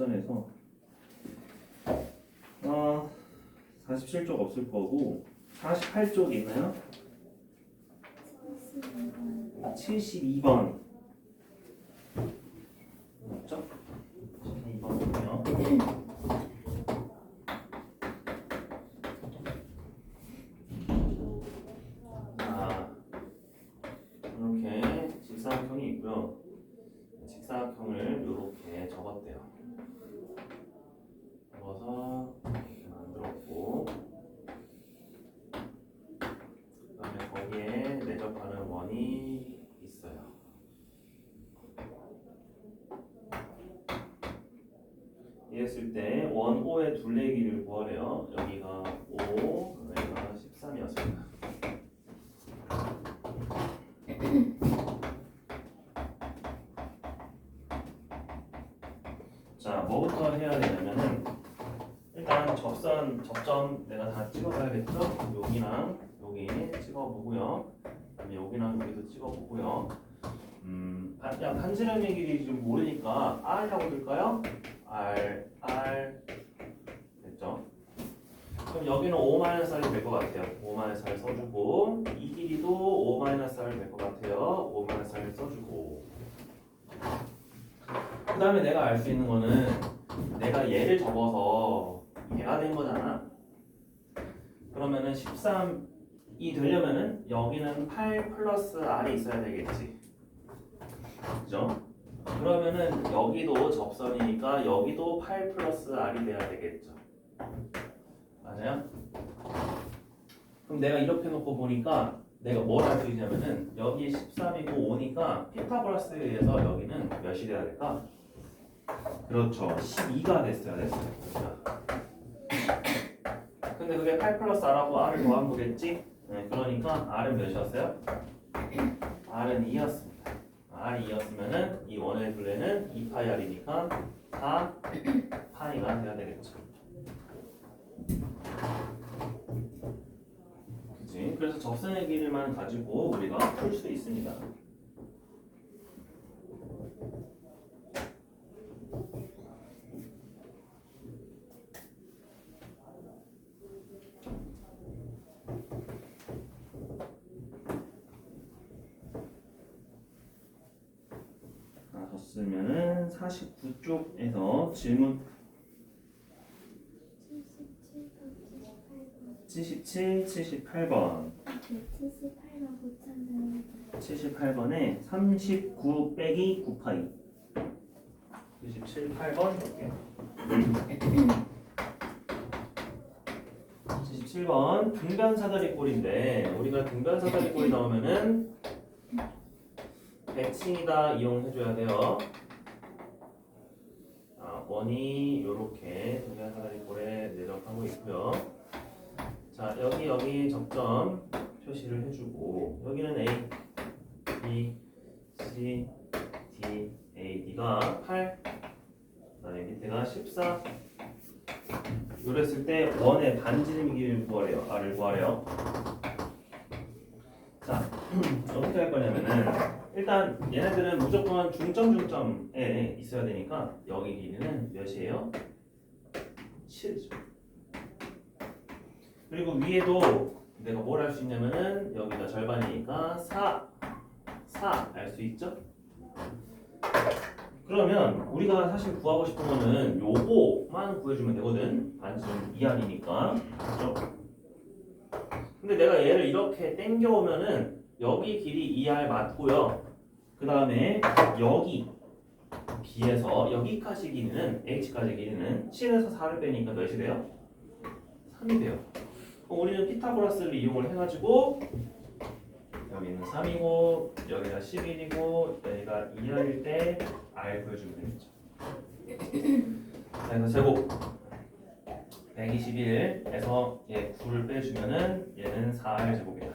접선에서 47쪽 없을 거고 48쪽 있나요? 72번 맞죠? 72번이요. 이렇게 직사각형이 있고요. 직사각형을 이렇게 접었대요. 접어서 이렇게 만들었고, 그다음에 거기에 내접하는 원이 있어요. 이랬을 때 원 O의 둘레길이를 구하래요. 여기가 5, 여기가 13이었습니다. 자, 뭐부터 해야 되냐면은 일단 접점 내가 다 찍어봐야겠죠? 여기랑 여기 찍어보고요. 그다음에 여기랑 여기도 찍어보고요. 반지름의 길이 좀 모르니까 R이라고 들까요? R 됐죠? 그럼 여기는 5-R이 될 것 같아요. 5-R 써주고 이 길이도 5-R 될 것 같아요. 5-R 써주고 그 다음에 내가 알 수 있는 거는 내가 얘를 접어서 얘가 된 거잖아. 그러면은 13이 되려면은 여기는 8 플러스 R이 있어야 되겠지. 그죠? 그러면은 여기도 접선이니까 여기도 8 플러스 R이 돼야 되겠죠. 맞아요? 그럼 내가 이렇게 놓고 보니까 내가 뭘 할 수 있냐면은 여기 13이고 5니까 피타고라스에 의해서 여기는 몇이 돼야 될까? 그렇죠. 12가 됐어야 됐어요. 근데 그게 8 플러스 R하고 R을 더한 거겠지? 네, 그러니까 R은 몇이었어요? R은 2였습니다. R이 2였으면은 이 원의 둘레는 2파이 R이니까 4 파이가 돼야 되겠죠. 그치? 그래서 접선의 길이만 가지고 우리가 풀 수 있습니다. 줬으면은 49쪽에서 질문 77, 78번 78번에 39 빼기 9파이 77, 8번 볼게요. 77번 등변사다리꼴인데 우리가 등변사다리꼴이 나오면은 백칭이다 이용해줘야 돼요. 원이 이렇게 등변사다리꼴에 내접하고 있고요. 자 여기 접점 표시를 해주고 여기는 A, B, C, D, A, D가 8 그다음에 밑에가 14 이랬을 때 원의 반지름 길이를 구하래요. R을 구하래요. 자 어떻게 할 거냐면은 일단 얘네들은 무조건 중점에 있어야 되니까 여기 길이는 몇이에요? 7죠. 그리고 위에도 내가 뭘 할 수 있냐면은 여기가 절반이니까 4 알 수 있죠? 그러면 우리가 사실 구하고 싶은 거는 요거만 구해주면 되거든. 반지름 2R이니까. 그렇죠? 근데 내가 얘를 이렇게 당겨오면은 여기 길이 2R 맞고요. 그 다음에 여기 B에서 여기까지 길이는 H까지 길이는 7에서 4를 빼니까 몇이 돼요? 3이 돼요. 그럼 우리는 피타고라스를 이용을 해가지고 여기는 3이고 여기가 11이고 여기가 2R일 때 R 구해주면 되겠죠. 자, 그래서 제곱 121에서 얘 9를 빼주면은 얘는 4R 제곱이다.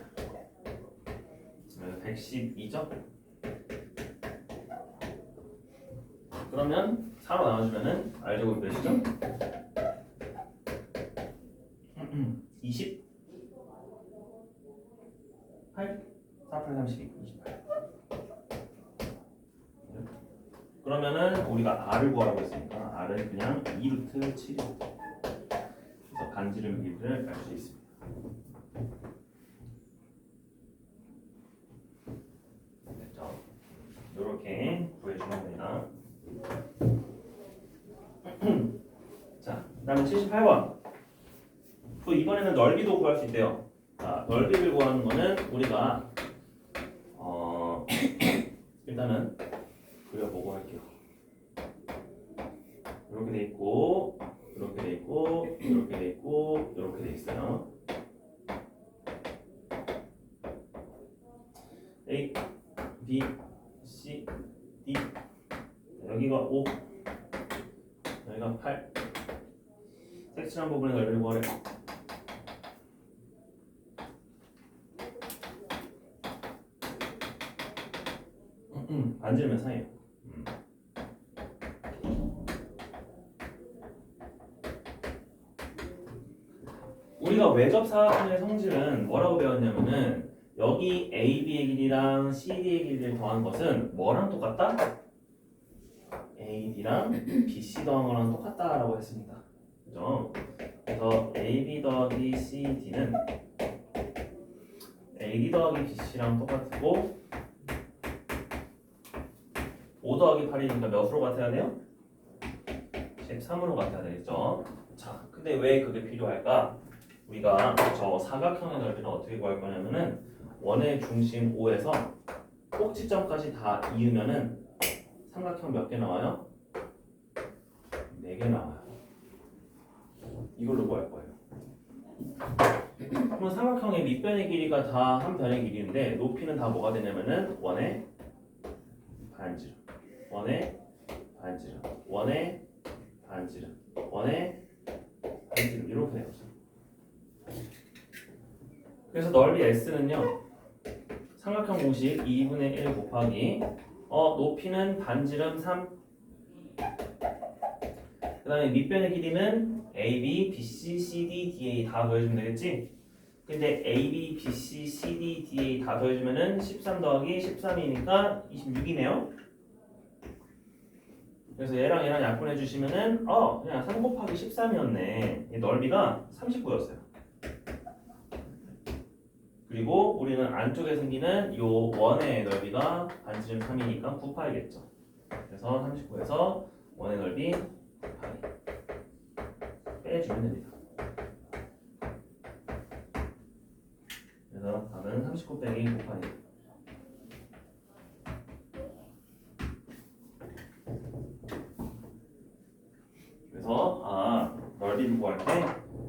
그러면 112죠? 그러면 4로 나눠주면은 R 제곱이 몇이죠? 28 4, 8, 32, 28 그러면은 우리가 R을 구하라고 했으니까 R은 그냥 2루트 7이에요. 그래서 반지름 길이를 알 수 있습니다. 됐죠? 이렇게 구해주면 됩니다. 자, 그 다음에 78번. 또 이번에는 넓이도 구할 수 있대요. 자, 넓이를 구하는 거는 우리가 일단은 그려보고 할게요. 이렇게 돼 있고, 이렇게 돼 있고, 이렇게 돼 있고, 이렇게 돼 있어요. A, B, C, D. 여기가 5, 여기가 8. 색칠한 부분의 넓이를 구하래. 반지름의 사이에요. 우리가 외접사각형의 성질은 뭐라고 배웠냐면은 여기 AB의 길이랑 CD의 길이를 더한 것은 뭐랑 똑같다? AB랑 BC 더한 거랑 똑같다라고 했습니다. 그죠? 그래서 AB 더하기 CD는 AD 더하기 BC랑 똑같고 5 더하기 8이니까 몇으로 같아야 돼요? 13으로 같아야 되겠죠? 자, 근데 왜 그게 필요할까? 우리가 저 사각형의 넓이를 어떻게 구할 거냐면은 원의 중심 O에서 꼭지점까지 다 이으면은 삼각형 몇 개 나와요? 4개 나와요. 이걸로 구할 거예요. 그럼 삼각형의 밑변의 길이가 다 한 변의 길이인데 높이는 다 뭐가 되냐면은 원의 반지름, 원의 반지름, 원의 반지름, 원의 반지름 이렇게 돼요. 그래서 넓이 S는요 삼각형 공식 2분의 1 곱하기 높이는 반지름 3, 그 다음에 밑변의 길이는 AB, BC, CD, DA 다 더해주면 되겠지? 근데 AB, BC, CD, DA 다 더해주면은 13 더하기 13이니까 26이네요. 그래서 얘랑 얘랑 약분해 주시면은 그냥 3 곱하기 13이었네. 넓이가 39였어요. 그리고 우리는 안쪽에 생기는 요 원의 넓이가 반지름 3이니까 9파이겠죠. 그래서 39에서 원의 넓이 9파이 빼주면 됩니다. 그래서 답은 39 빼기 9파이. 그래서 넓이를 구할 때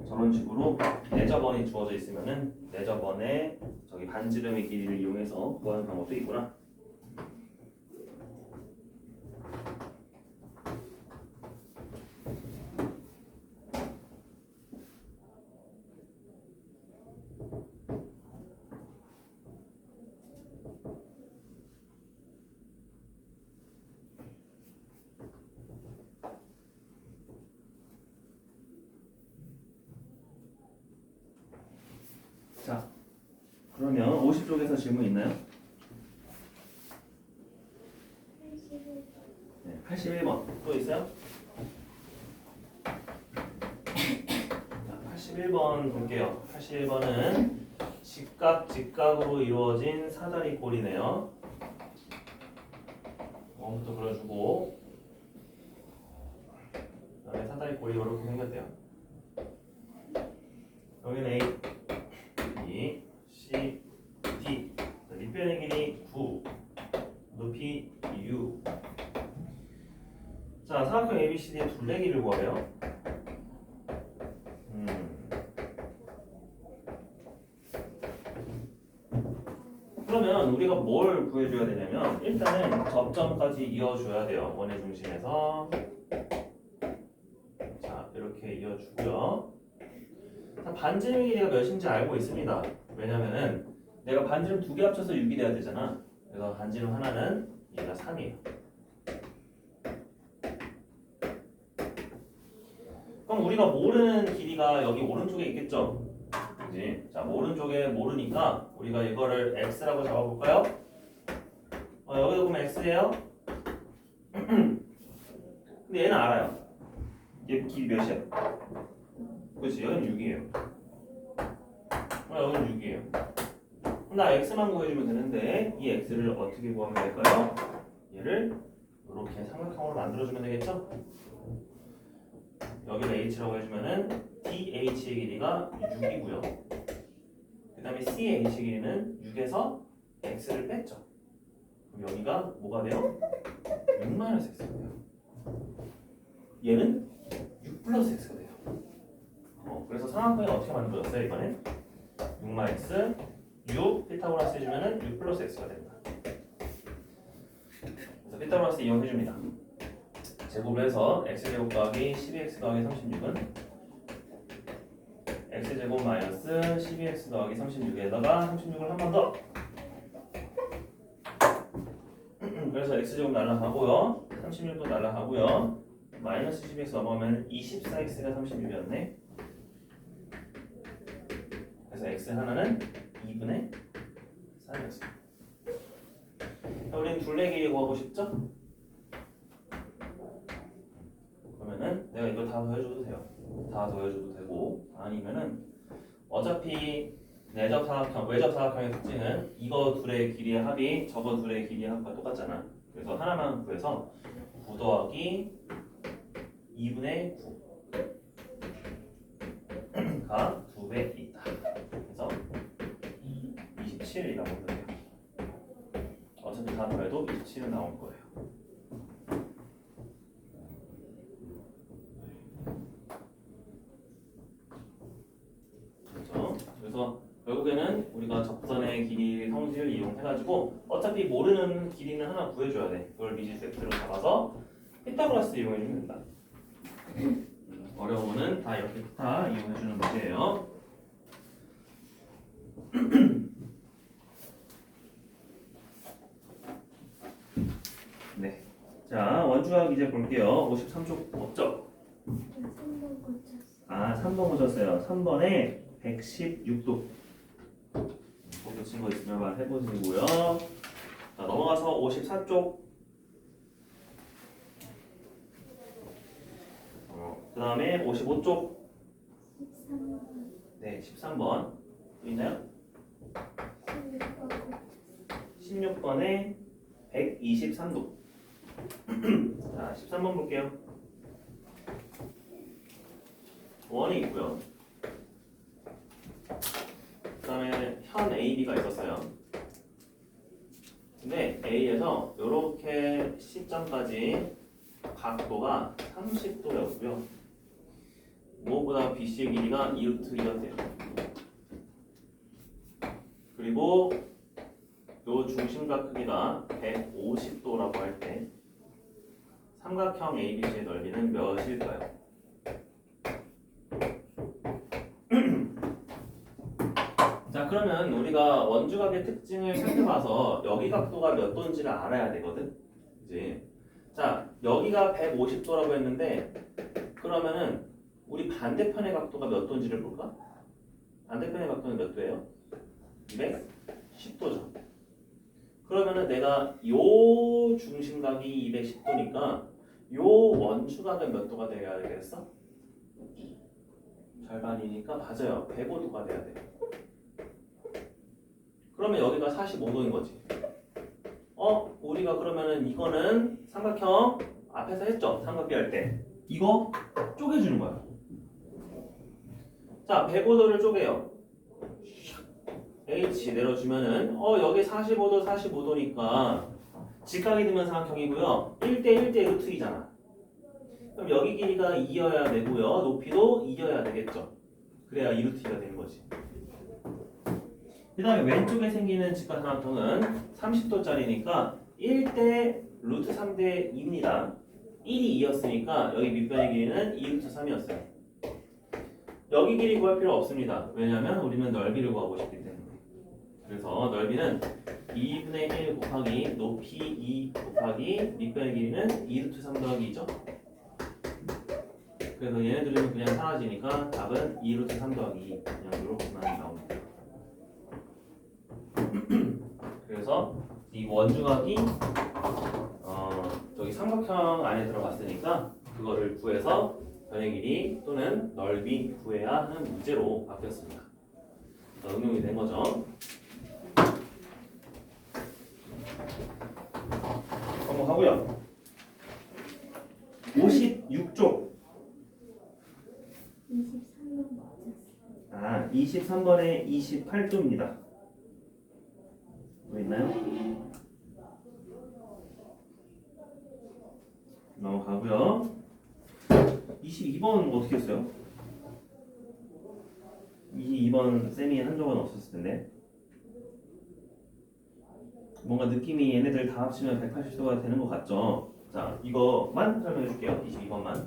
저런 식으로 내저번이 주어져 있으면은 내저번에 저기 반지름의 길이를 이용해서 구하는 방법도 있구나. 자, 그러면 50쪽에서 질문 있나요? 네, 81번 또 있어요? 자, 81번 볼게요. 81번은 직각, 직각으로 이루어진 사다리 꼴이네요. 원부터 그려주고 그 다음에 사다리 꼴이 이렇게 생겼대요. 여기는 A, B, C, D. 밑변의 길이 9, 높이 U. 자, 사각형 ABCD의 둘레길을 구하래요. 그러면 우리가 뭘 구해줘야 되냐면 일단은 접점까지 이어줘야 돼요. 원의 중심에서 자 이렇게 이어주고요. 자, 반지름의 길이가 몇인지 알고 있습니다. 왜냐면은 내가 반지름 2개 합쳐서 6이 돼야 되잖아. 그래서 반지름 하나는 얘가 3이에요. 그럼 우리가 모르는 길이가 여기 오른쪽에 있겠죠? 그지? 자, 오른쪽에 모르니까 우리가 이거를 x라고 잡아볼까요? 여기도 보면 x예요. 근데 얘는 알아요. 얘 길이 몇이야? 그렇지, 여기는 6이에요. 여기는 6이에요. 나 x만 구해주면 되는데 이 x를 어떻게 구하면 될까요? 얘를 이렇게 삼각형으로 만들어주면 되겠죠? 여기를 h라고 해주면은 dh의 길이가 6이고요. 그 다음에 c의 h 길이는 6에서 x를 뺐죠. 그럼 여기가 뭐가 돼요? 6-x가 돼요. 얘는 6 플러스 x가 돼요. 그래서 삼각형이 어떻게 만들어졌어요? 이번엔 6-x 6 피타고라스 해주면은 6 플러스 x가 됩니다. 그래서 피타고라스 이용해줍니다. 제곱을 해서 x제곱 더하기 12x 더하기 36은 x제곱 마이너스 12x 더하기 36에다가 36을 한 번 더. 그래서 x제곱 날라가고요. 36도 날라가고요. 마이너스 12x 넘어가면 24x가 36이었네. 그래서 x 하나는 2분의 3이었어요. 우리는 둘레 길이 구하고 싶죠? 그러면은 내가 이걸 다 더해줘도 돼요. 다 더해줘도 되고, 아니면은 어차피 내접 사각형, 외접 사각형의 특징은 이거 둘의 길이의 합이 저거 둘의 길이의 합과 똑같잖아. 그래서 하나만 구해서 9 더하기 2분의 9가 2배 있다. 그래서 27이라고 해요. 어차피 다 더해도 27은 나올 거예요. 그렇죠? 그래서 결국에는 우리가 접선의 길이 성질을 이용해가지고 어차피 모르는 길이는 하나 구해줘야 돼. 그걸 미지 세트로 잡아서 피타고라스 이용해주면 된다. 어려우면은 다 이렇게 다 이용해주는 문제예요. 네. 자, 원주학 이제 볼게요. 53쪽 없죠? 3번 고쳤어. 아, 3번 오셨어요. 3번에 116도. 고친 거 있으면 말해보시고요. 자, 넘어가서 54쪽. 그 다음에 55쪽. 13번. 네, 13번. 또 있나요? 16번에 123도. 자, 13번 볼게요. 원이 있고요. 그 다음에 현 AB가 있었어요. 근데 A에서 이렇게 C점까지 각도가 30도였고요. 무엇보다 BC의 길이가 2루트 2였대요. 그리고 요 중심각 크기가 150도라고 할 때 삼각형 ABC의 넓이는 몇일까요? 자, 그러면 우리가 원주각의 특징을 살펴봐서 여기 각도가 몇 도인지를 알아야 되거든. 그지? 자, 여기가 150도라고 했는데 그러면은 우리 반대편의 각도가 몇 도인지를 볼까? 반대편의 각도는 몇 도예요? 210도죠. 그러면은 내가 요 중심각이 210도니까 요 원주각은 몇 도가 돼야 되겠어? 절반이니까 맞아요. 105도가 돼야 돼. 그러면 여기가 45도인 거지. 우리가 그러면은 이거는 삼각형 앞에서 했죠? 삼각비 할 때. 이거 쪼개주는 거야. 자, 105도를 쪼개요. H 내려주면은 여기 45도, 45도니까 직각이 되면 삼각형이고요. 1대 1대 루트이잖아. 그럼 여기 길이가 2여야 되고요. 높이도 2여야 되겠죠. 그래야 2루트가 되는 거지. 그 다음에 왼쪽에 생기는 직각삼각형은 30도짜리니까 1대 루트 3대 2입니다. 1이 2였으니까 여기 밑변의 길이는 2루트 3이었어요. 여기 길이 구할 필요 없습니다. 왜냐하면 우리는 넓이를 구하고 싶기 때문에. 그래서 넓이는 2분의 1 곱하기 높이 2 곱하기 밑변의 길이는 2루트 3 더하기 2죠. 그래서 얘네들은 그냥 사라지니까 답은 2루트 3 더하기 2 그냥 이렇게만 나옵니다. 그래서 이 원주각이 저기 삼각형 안에 들어갔으니까 그거를 구해서 변의 길이 또는 넓이 구해야 하는 문제로 바뀌었습니다. 응용이 된 거죠. 넘어가고요. 56쪽. 23번 맞았어. 23번에 28조입니다. 뭐 있나요? 넘어가고요. 22번 어떻게 했어요? 22번 쌤이 한 적은 없었을 텐데. 뭔가 느낌이 얘네들 다 합치면 180도가 되는 것 같죠? 자, 이거만 설명해 줄게요. 22번만.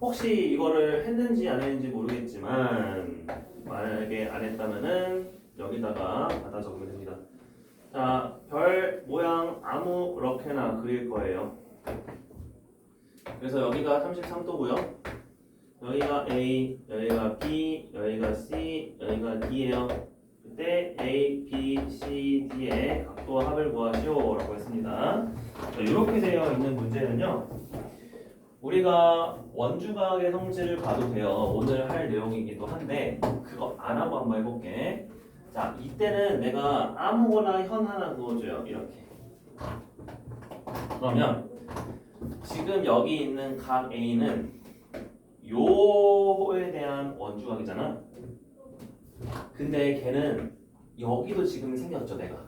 혹시 이거를 했는지 안 했는지 모르겠지만 만약에 안 했다면은 여기다가 받아 적으면 됩니다. 자, 별 모양 아무렇게나 그릴 거예요. 그래서 여기가 33도고요. 여기가 A, 여기가 B, 여기가 C, 여기가 D예요. 그때 A, B, C, D의 각도와 합을 구하시오 라고 했습니다. 자, 이렇게 되어 있는 문제는요, 우리가 원주각의 성질을 봐도 돼요. 오늘 할 내용이기도 한데 그거 안 하고 한번 해볼게. 자, 이때는 내가 아무거나 현 하나 그어줘요. 이렇게. 그러면 지금 여기 있는 각 A는 요에 대한 원주각이잖아. 근데 걔는 여기도 지금 생겼죠, 내가.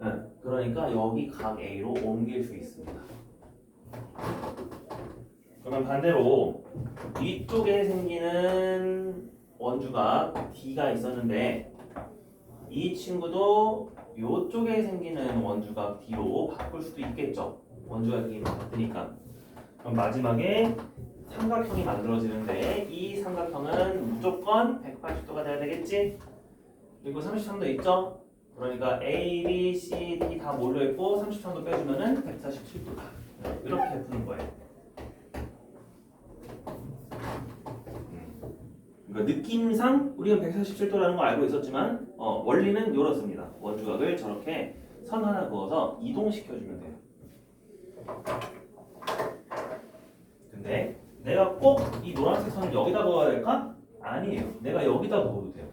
응. 그러니까 여기 각 A로 옮길 수 있습니다. 그러면 반대로 이쪽에 생기는 원주각 D가 있었는데 이 친구도 이쪽에 생기는 원주각 D로 바꿀 수도 있겠죠. 원주각이 같으니까. 그럼 마지막에 삼각형이 만들어지는데 이 삼각형은 무조건 180도가 돼야 되겠지? 그리고 33도 있죠? 그러니까 A, B, C, D 다 몰려있고 33도 빼주면은 147도다. 이렇게 푸는 거예요. 그러니까 느낌상 우리가 147도라는 거 알고 있었지만 원리는 이렇습니다. 원주각을 저렇게 선 하나 그어서 이동시켜주면 돼요. 근데 내가 꼭 이 노란색 선을 여기다 그어야 될까? 아니에요. 내가 여기다 그어도 돼요.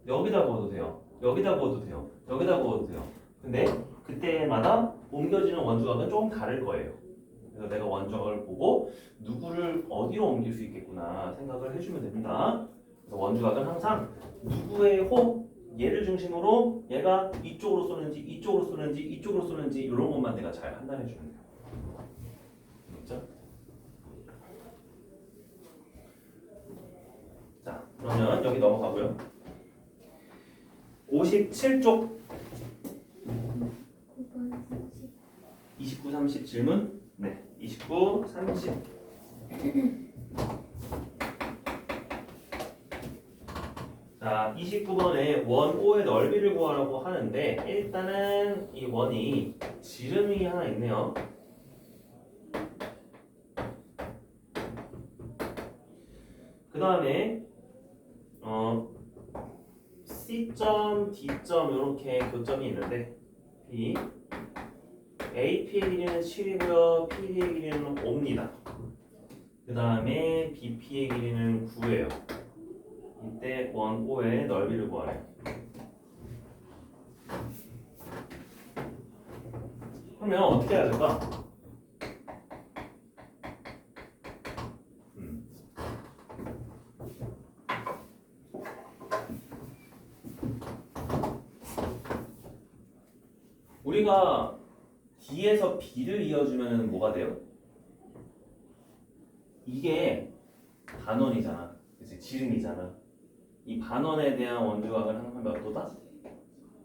여기다 그어도 돼요. 여기다 그어도 돼요. 여기다 그어도 돼요. 근데 그때마다 옮겨지는 원주각은 조금 다를 거예요. 그래서 내가 원주각을 보고 누구를 어디로 옮길 수 있겠구나 생각을 해주면 됩니다. 그래서 원주각은 항상 누구의 호흡, 얘를 중심으로 얘가 이쪽으로 쏘는지 이쪽으로 쏘는지 이쪽으로 쏘는지 이런 것만 내가 잘 판단해 주면 돼요. 그렇죠? 자, 그러면 여기 넘어가고요. 57쪽 9번 30. 29, 30 질문. 네, 29, 30. 자, 29번에 원 O의 넓이를 구하라고 하는데 일단은 이 원이 지름이 하나 있네요. 그 다음에 C점, D점 이렇게 교점이 있는데 B AP의 길이는 7이고요. PD의 길이는 5입니다. 그 다음에 BP의 길이는 9예요. 이때 원 O의 넓이를 구하래요. 그러면 어떻게 해야 될까? 우리가 D에서 B를 이어주면 뭐가 돼요? 이게 반원이잖아. 그치? 지름이잖아. 이 반원에 대한 원주각은 항상 몇 도다?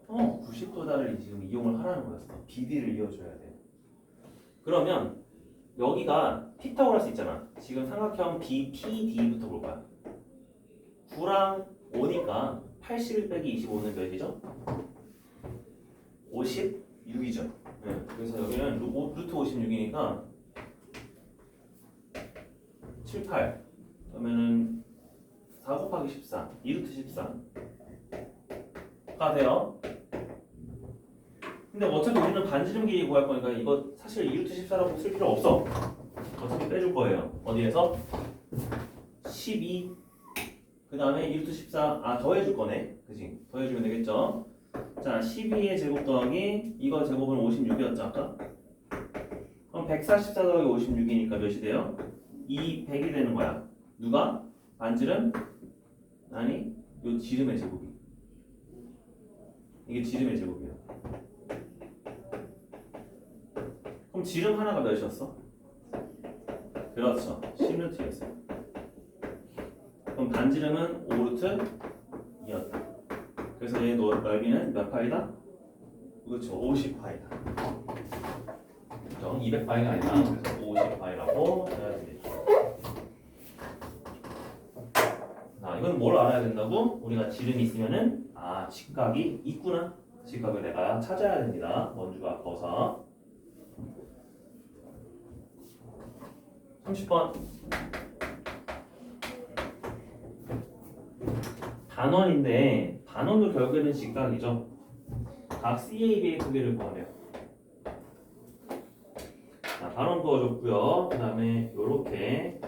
90도다를 지금 이용을 하라는 거였어. BD를 이어줘야 돼. 그러면 여기가 피타고라스 있잖아. 지금 삼각형 BPD부터 볼 거야. 9랑 5니까 81 빼기 25는 몇이죠? 56이죠. 네, 그래서 여기는 루트 56이니까 7, 8 그러면은 4 곱하기 14 2루트 14가 돼요. 근데 어차피 우리는 반지름 길이 구할 거니까 이거 사실 2루트 14라고 쓸 필요 없어. 어차피 빼줄 거예요. 어디에서? 12. 그 다음에 2루트 14. 아, 더해줄 거네. 그치? 더해주면 되겠죠? 자, 12의 제곱 더하기 이거 제곱은 56이었죠, 아까? 그럼 144 더하기 56이니까 몇이 돼요? 200이 되는 거야. 누가? 반지름? 아니, 요 지름의 제곱이. 이게 지름의 제곱이야. 그럼 지름 하나가 몇이었어? 그렇죠. 10루트였어요. 그럼 반지름은 5루트 2였다. 그래서 얘 넓이는 몇 파이다? 그렇죠. 50파이다. 200파이가 아니라 50파이라고 해야 되겠죠. 자, 이건 뭘 알아야 된다고? 우리가 지름이 있으면은 직각이 있구나. 직각을 내가 찾아야 됩니다. 원주가 아까워서. 30번. 단원인데 단원도 결국에는 직각이죠. 각 CAB의 크기를 구하래요. 자, 단원 그어줬고요. 그 다음에 요렇게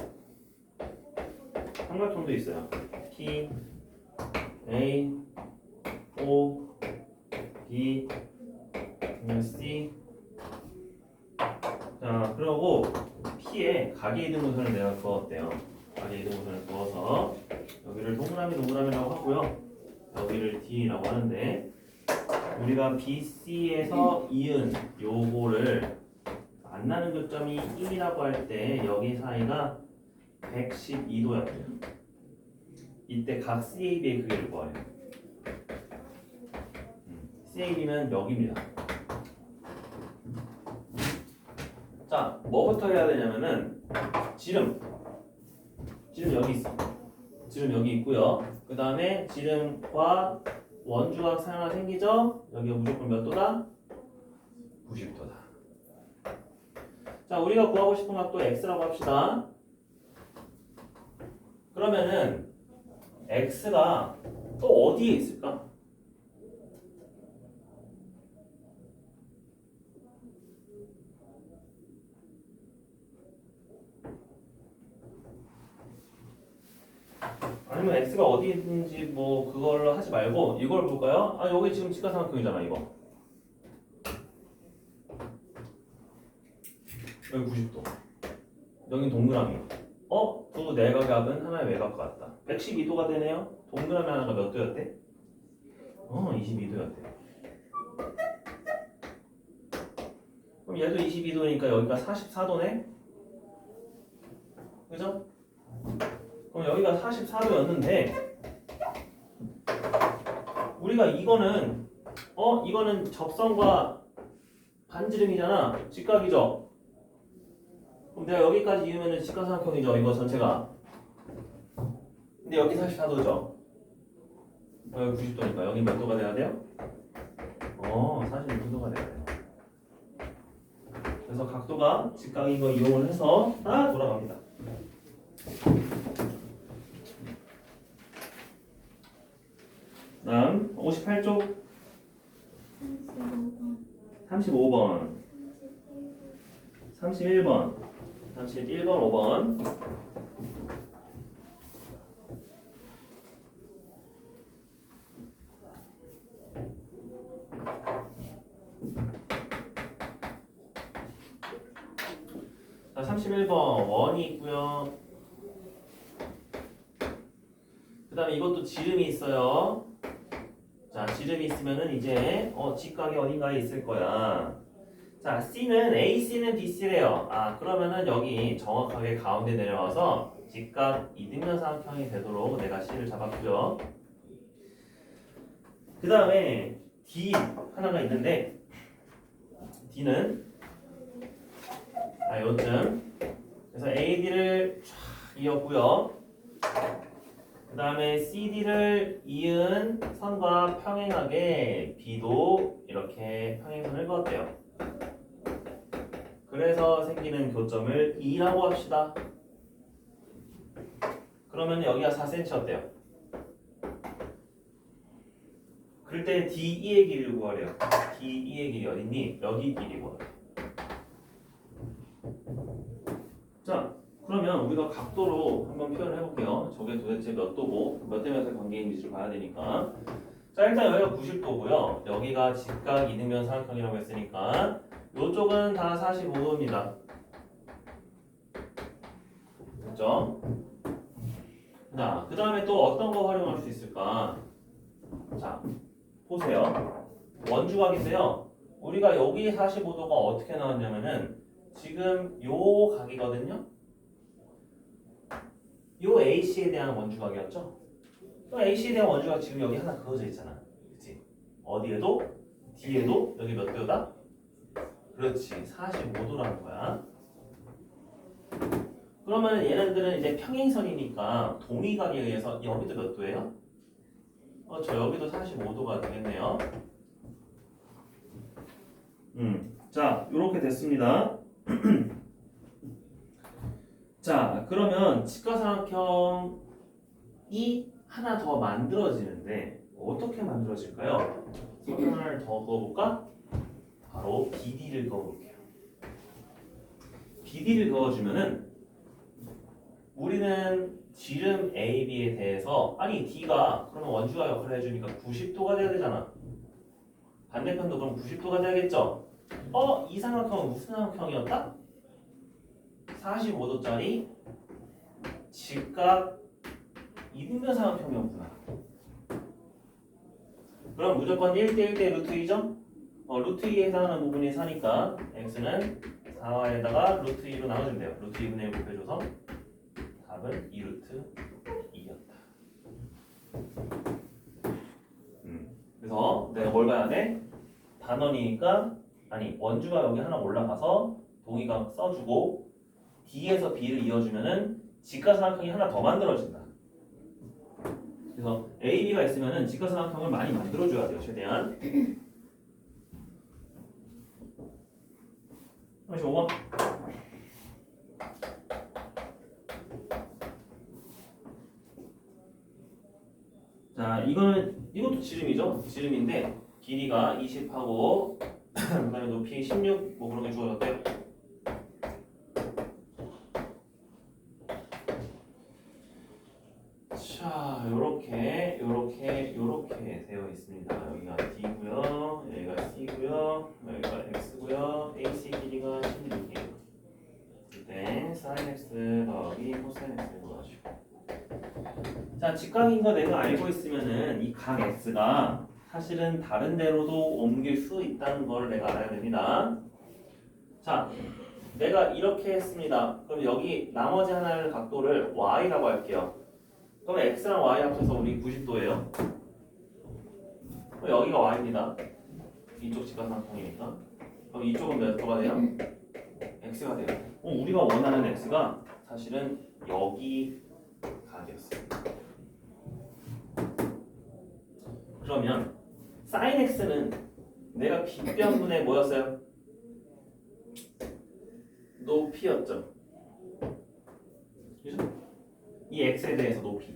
삼각형도 있어요. P, A, O, B, C. 자, 그러고 P에 각의 이등분선을 내가 그었대요. 각의 이등분선을 그어서 여기를 동그라미라고 하고요. 여기를 D라고 하는데 우리가 BC에서 이은 요거를 만나는 교점이 1이라고 할 때 여기 사이가 112도였대요. 이때 각 CAB의 크기를 구하래요. CAB는 여기입니다. 자, 뭐부터 해야 되냐면은 지름 여기 있어. 지름 여기 있고요. 그 다음에 지름과 원주각 하나 생기죠? 여기가 무조건 몇 도다? 90도다. 자, 우리가 구하고 싶은 각도 x라고 합시다. 그러면은 x가 또 어디에 있을까? 아니면 x가 어디 있는지 뭐 그걸 하지 말고 이걸 볼까요? 여기 지금 직각삼각형이잖아 이거. 여기 90도. 여긴 동그라미. 두 내각압은 하나의 외곽 같다. 112도가 되네요. 동그라미 하나가 몇 도였대? 22도였대. 그럼 얘도 22도니까 여기가 44도네? 그죠? 그럼 여기가 44도였는데 우리가 이거는 이거는 접선과 반지름이잖아. 직각이죠? 그럼 내가 여기까지 이으면 직각삼각형이죠. 이거 전체가. 근데 여기 44도죠. 여기 90도니까 여기 몇 도가 돼야 돼요? 46도가 돼야 돼요. 그래서 각도가 직각인 거 이용을 해서 다 돌아갑니다. 다음 58쪽 35번 31번 5번 자, 31번 원이 있고요. 그 다음에 이것도 지름이 있어요. 자, 지름이 있으면은 이제 직각이 어딘가에 있을 거야. 자, C는 AC는 BC래요. 그러면은 여기 정확하게 가운데 내려와서 직각 이등변 삼각형이 되도록 내가 C를 잡았고요. 그 다음에 D 하나가 있는데 D는 요쯤. 그래서 AD를 쫙 이었고요. 그 다음에 CD를 이은 선과 평행하게 B도 이렇게 평행선을 그었대요. 그래서 생기는 교점을 E라고 합시다. 그러면 여기가 4cm 어때요? 그럴 때 DE의 길이를 구하래요. DE의 길이 어딨니? 여기 길이 구하래. 자, 그러면 우리가 각도로 한번 표현을 해볼게요. 저게 도대체 몇 도고 몇 대 몇의 관계인지를 봐야 되니까. 자, 일단 여기가 90도고요. 여기가 직각 이등변 삼각형이라고 했으니까 이쪽은 다 45도입니다. 됐죠? 자, 그 다음에 또 어떤 거 활용할 수 있을까? 자, 보세요. 원주각인데요. 우리가 여기 45도가 어떻게 나왔냐면은 지금 요 각이거든요. 요 AC에 대한 원주각이었죠. 또 AC에 대한 원주각 지금 여기 하나 그어져 있잖아. 그치? 어디에도? D에도? 여기 몇 도다? 그렇지. 45도라는 거야. 그러면 얘네들은 이제 평행선이니까 동의각에 의해서 여기도 몇 도예요? 저 여기도 45도가 되겠네요. 자, 요렇게 됐습니다. 자, 그러면 직각삼각형이 하나 더 만들어지는데 어떻게 만들어질까요? 선 하나를 더 그어볼까? 바로 BD를 그어볼게요. BD를 그어주면은 우리는 지름 AB에 대해서 아니 D가 그러면 원주각 역할을 해주니까 90도가 돼야 되잖아. 반대편도 그럼 90도가 돼야겠죠? 이 삼각형은 무슨 삼각형이었다? 45도짜리 직각 이등변 삼각형이었구나. 그럼 무조건 1대1대 루트 2죠? 루트 2에 해당하는 부분이 4니까 x는 4와에다가 루트 2로 나눠주면 돼요. 루트 2분의 1 곱해줘서 답은 2루트 2였다. 그래서 내가 뭘 봐야 돼? 단원이니까 아니 원주가 여기 하나 올라가서 동의각 써주고 D에서 B를 이어주면은 직각삼각형이 하나 더 만들어진다. 그래서 A, B가 있으면은 직각삼각형을 많이 만들어줘야 돼요. 최대한. 35번. 자, 이것도 지름이죠. 지름인데 길이가 20하고 그다음에 높이 16 뭐 그런 게 주어졌대요. 자, 요렇게 되어 있습니다. 여기가 D고요, 여기가 C고요, 여기가 X고요, AC 길이가 16이에요. 그때 sin X 더하기 cos X를 구하시고. 자, 직각인 거 내가 알고 있으면은 이 각 X가 사실은 다른 데로도 옮길 수 있다는 걸 내가 알아야 됩니다. 자, 내가 이렇게 했습니다. 그럼 여기 나머지 하나의 각도를 Y라고 할게요. 그럼 X랑 Y 합쳐서 우리 90도예요. 그럼 여기가 Y입니다. 이쪽 직각삼각형이니까. 그럼 이쪽은 몇 도가 돼요? X가 돼요. 우리가 원하는 X가 사실은 여기 각이었어요. 그러면 sin X는 내가 빗변분의 뭐였어요? 높이였죠. 그죠? 이 X에 대해서 높이.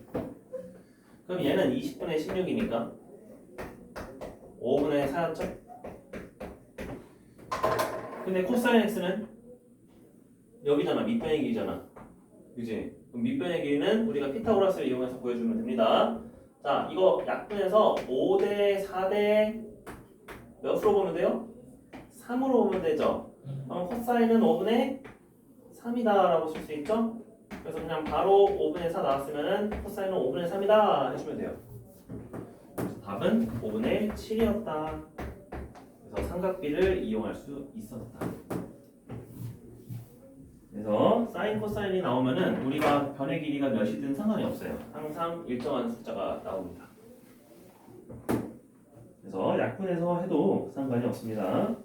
그럼 얘는 20분의 16이니까 5분의 4였죠? 근데 코사인 X는 여기잖아. 밑변의 길이잖아. 그지? 그럼 밑변의 길이는 우리가 피타고라스를 이용해서 구해주면 됩니다. 자, 이거 약분해서 5대 4대 몇으로 보면 돼요? 3으로 보면 되죠. 그럼 코사인은 5분의 3이다 라고 쓸 수 있죠? 그래서 그냥 바로 5분의 4 나왔으면은 코사인은 5분의 3이다 해주면 돼요. 그래서 답은 5분의 7이었다. 그래서 삼각비를 이용할 수 있었다. 그래서 사인 코사인이 나오면은 우리가 변의 길이가 몇이든 상관이 없어요. 항상 일정한 숫자가 나옵니다. 그래서 약분해서 해도 상관이 없습니다.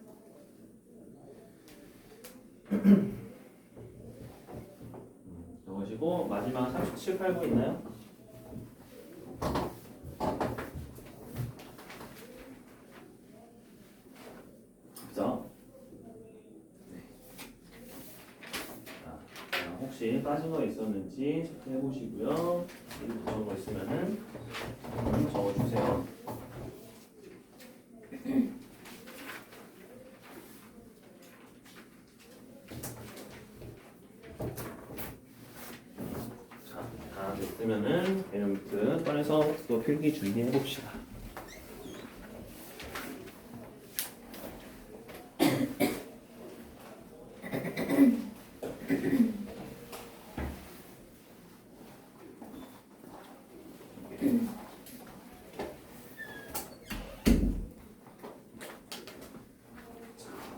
적으시고 마지막 37, 8, 9 있나요? 그죠? 네. 자, 혹시 빠진 거 있었는지 체크해 보시고요. 여기 부족한 거 있으면은 적어주세요. 없으면은 개념부터 꺼내서 또 필기 준비해 봅시다.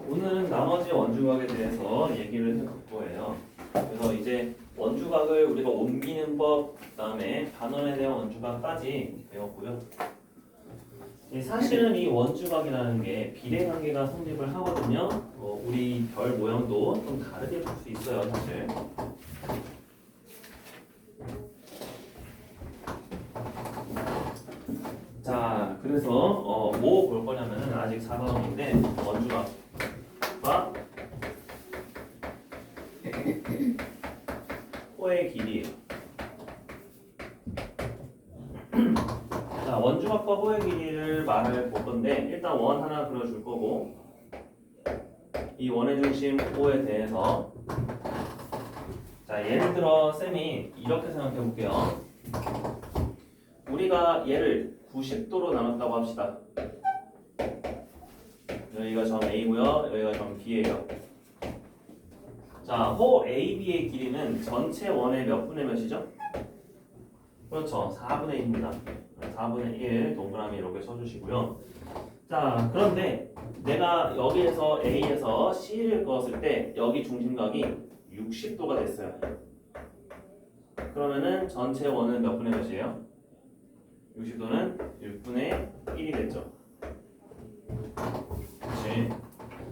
오늘은 나머지 원주각에 대해서 얘기를 해볼 거예요. 그래서 이제 원주각을 우리가 옮기는 법, 그다음에 반원에 대한 원주각까지 배웠고요. 사실은 이 원주각이라는 게 비례관계가 성립을 하거든요. 우리 별 모양도 좀 다르게 볼 수 있어요, 사실. 자, 그래서 뭐 볼 거냐면은 아직 4과목인데 원주각과 호의 길이에요. 자, 원주각과 호의 길이를 말을 볼 건데 일단 원 하나 그려줄 거고 이 원의 중심 호에 대해서 자, 예를 들어 쌤이 이렇게 생각해 볼게요. 우리가 얘를 90도로 나눴다고 합시다. 여기가 점 A고요. 여기가 점 B예요. 자, 호 AB의 길이는 전체 원의 몇 분의 몇이죠? 그렇죠. 4분의 1입니다. 4분의 1 동그라미 이렇게 써주시고요. 자, 그런데 내가 여기에서 A에서 C를 그었을 때 여기 중심각이 60도가 됐어요. 그러면은 전체 원은 몇 분의 몇이에요? 60도는 6분의 1이 됐죠. 그렇지.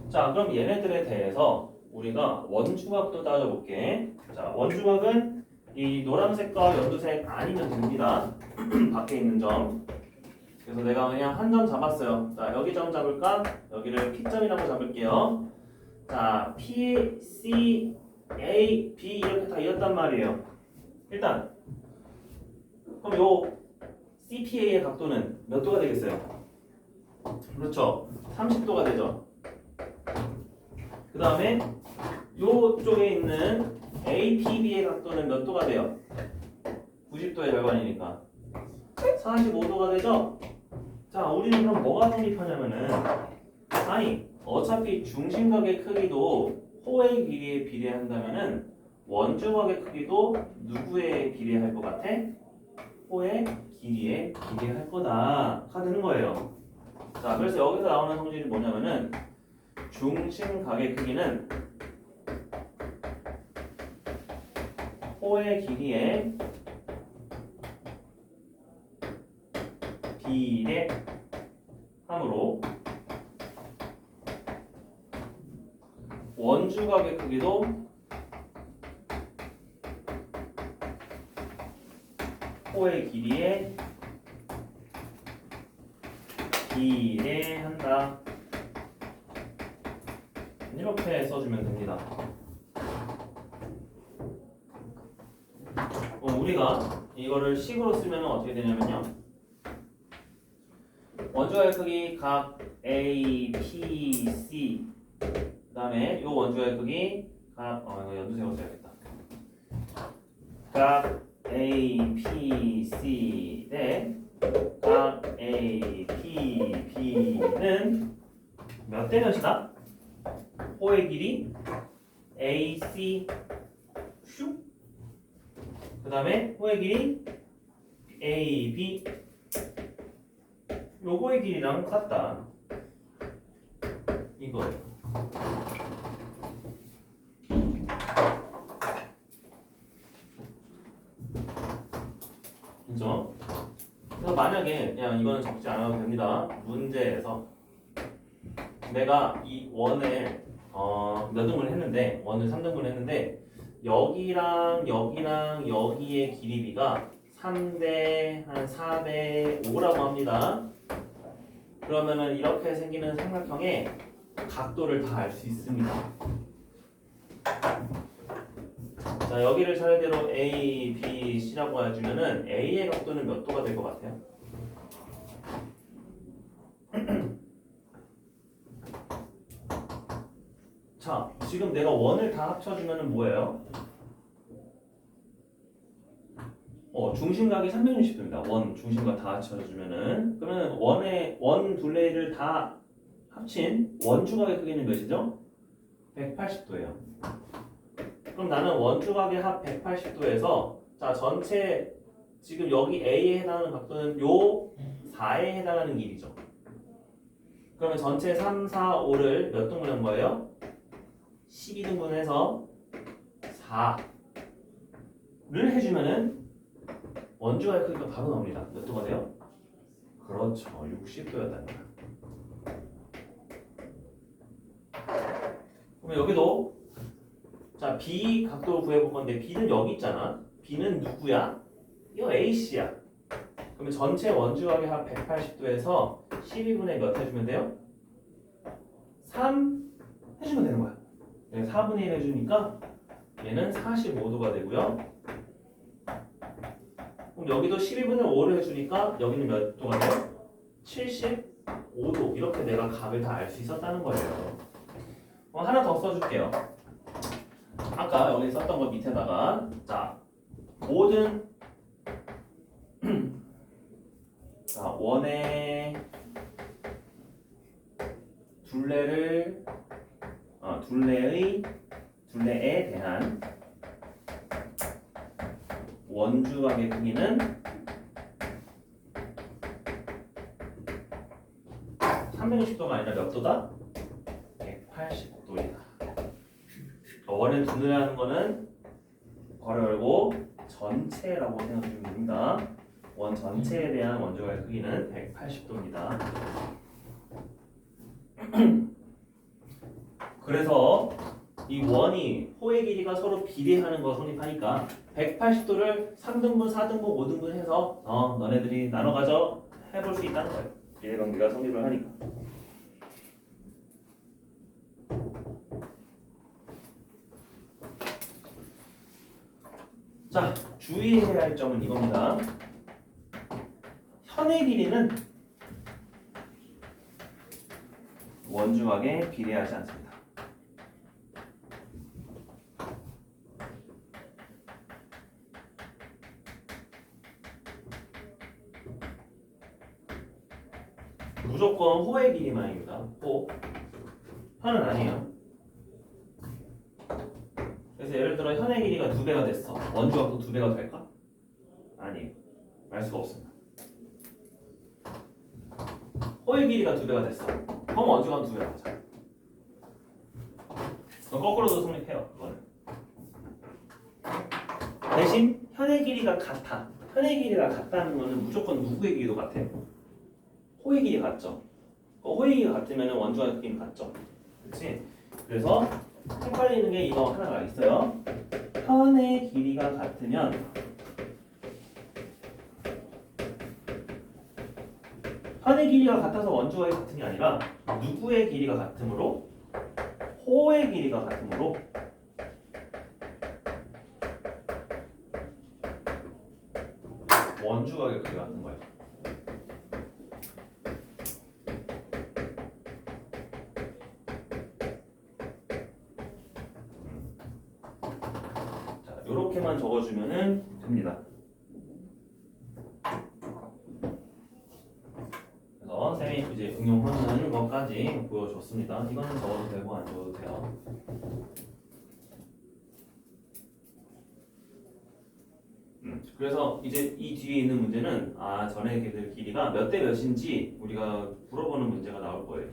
자, 그럼 얘네들에 대해서 우리가 원주각도 따져볼게. 자, 원주각은 이 노란색과 연두색 아니면 됩니다. 밖에 있는 점. 그래서 내가 그냥 한 점 잡았어요. 자, 여기 점 잡을까? 여기를 P점이라고 잡을게요. 자, P, C, A, B 이렇게 다 이었단 말이에요. 일단 그럼 요 CPA의 각도는 몇 도가 되겠어요? 그렇죠. 30도가 되죠. 그 다음에 요쪽에 있는 APB의 각도는 몇 도가 돼요? 90도의 절반이니까 45도가 되죠? 자, 우리는 그럼 뭐가 성립하냐면은 아니, 어차피 중심각의 크기도 호의 길이에 비례한다면은 원주각의 크기도 누구에 비례할 것 같아? 호의 길이에 비례할 거다가 되는 거예요. 자, 그래서 여기서 나오는 성질이 뭐냐면은 중심각의 크기는 호의 길이에 비례함으로 원주각의 크기도 호의 길이에 비례한다. 이렇게 써주면 됩니다. 우리가 이거를 식으로 쓰면 어떻게 되냐면요. 원주각의 크기 각 A, P, C 그 다음에 이 원주각의 크기 각 이거 연두색으로 써야겠다. 각 A, P, C 대 각 A, P, B는 몇 대 몇이다? 호의 길이 A, C 슉. 그 다음에 호의 길이 A, B 요거의 길이랑 같다. 이거예요. 그죠? 그래서 만약에 그냥 이거는 적지 않아도 됩니다. 문제에서 내가 이 원을 몇 등분을 했는데 원을 3등분을 했는데 여기랑 여기랑 여기의 길이비가 3대 한 4대 5라고 합니다. 그러면은 이렇게 생기는 삼각형의 각도를 다 알 수 있습니다. 자, 여기를 차례대로 A, B, C라고 해주면은 A의 각도는 몇 도가 될 것 같아요? 자, 지금 내가 원을 다 합쳐주면은 뭐예요? 중심각이 360도입니다. 원 중심각 다 합쳐주면은 그러면 원 둘레를 다 합친 원주각의 크기는 몇이죠? 180도예요. 그럼 나는 원주각의 합 180도에서 자 전체 지금 여기 A에 해당하는 각도는 요 4에 해당하는 길이죠. 그러면 전체 3, 4, 5를 몇 등분한 거예요? 12등분해서 4를 해주면은 원주각의 크기가 바로 나옵니다. 몇 도가 돼요? 그렇죠. 60도였다는 거야. 그럼 여기도 자 B 각도를 구해볼 건데 B는 여기 있잖아. B는 누구야? 이거 AC야. 그러면 전체 원주각의 합 180도에서 12분의 몇 해주면 돼요? 3 해주면 되는 거야. 4분의 1 해주니까 얘는 45도가 되고요. 그럼 여기도 12분의 5를 해주니까 여기는 몇 도가 돼요? 75도. 이렇게 내가 값을 다 알 수 있었다는 거예요. 하나 더 써줄게요. 아까 여기 썼던 거 밑에다가 자 모든 자 원의 둘레에 대한 원주각의 크기는 360도가 아니라 몇 도다? 180도이다. 원의 둘레라는 거는 괄호 열고 전체라고 생각하시면 됩니다. 원 전체에 대한 원주각의 크기는 180도입니다. 그래서 이 원이 호의 길이가 서로 비례하는 거 성립하니까 180도를 3등분, 4등분, 5등분 해서 너네들이 나눠 가져 해볼 수 있다는 거예요. 비례관계가 성립을 하니까. 자, 주의해야 할 점은 이겁니다. 현의 길이는 원주각에 비례하지 않습니다. 무조건 호의 길이만입니다. 호. 현은 아니에요. 그래서 예를 들어 현의 길이가 2배가 됐어. 원주각도 2배가 될까? 아니에요. 알 수가 없습니다. 호의 길이가 2배가 됐어. 그럼 원주각은 2배가 가자. 그럼 거꾸로도 성립해요. 그거는. 대신 현의 길이가 같아. 현의 길이가 같다는 거는 무조건 누구의 길이도 같아요? 호의 길이가 같죠. 호의 길이가 같으면 원주각의 크기는 같죠. 그렇지? 그래서 헷갈리는 게 이거 하나가 있어요. 현의 길이가 같으면 현의 길이가 같아서 원주각이 같은 게 아니라 누구의 길이가 같으므로 호의 길이가 같으므로 원주각의 크기가 같은 거예요. 자, 이렇게만 적어주면은 됩니다. 그래서 쌤이 이제 응용하는 것까지 보여줬습니다. 이거는 적어도 되고 안 적어도 돼요. 그래서 이제 이 뒤에 있는 문제는 전에 걔들 길이가 몇 대 몇인지 우리가 물어보는 문제가 나올 거예요.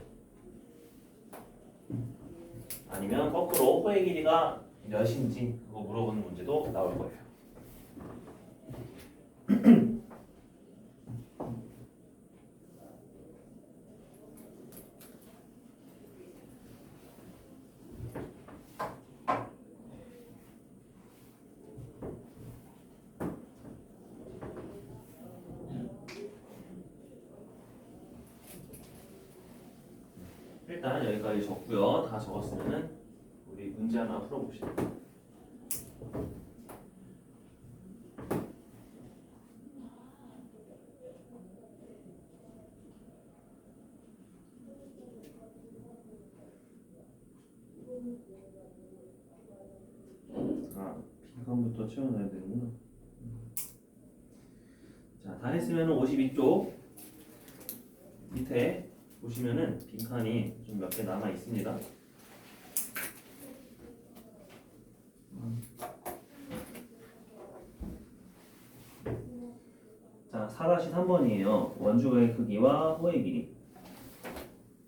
아니면 거꾸로 호의 길이가 몇인지 그거 물어보는 문제도 나올 거예요. 일단 여기까지 적고요. 다 적었으면은 우리 문제 하나 풀어봅시다. 빈칸부터 채워놔야 되는구나. 다 했으면 52쪽 밑에 보시면은 빈칸이 좀 몇 개 남아 있습니다. 자, 4-3번이에요. 원주각의 크기와 호의 길이.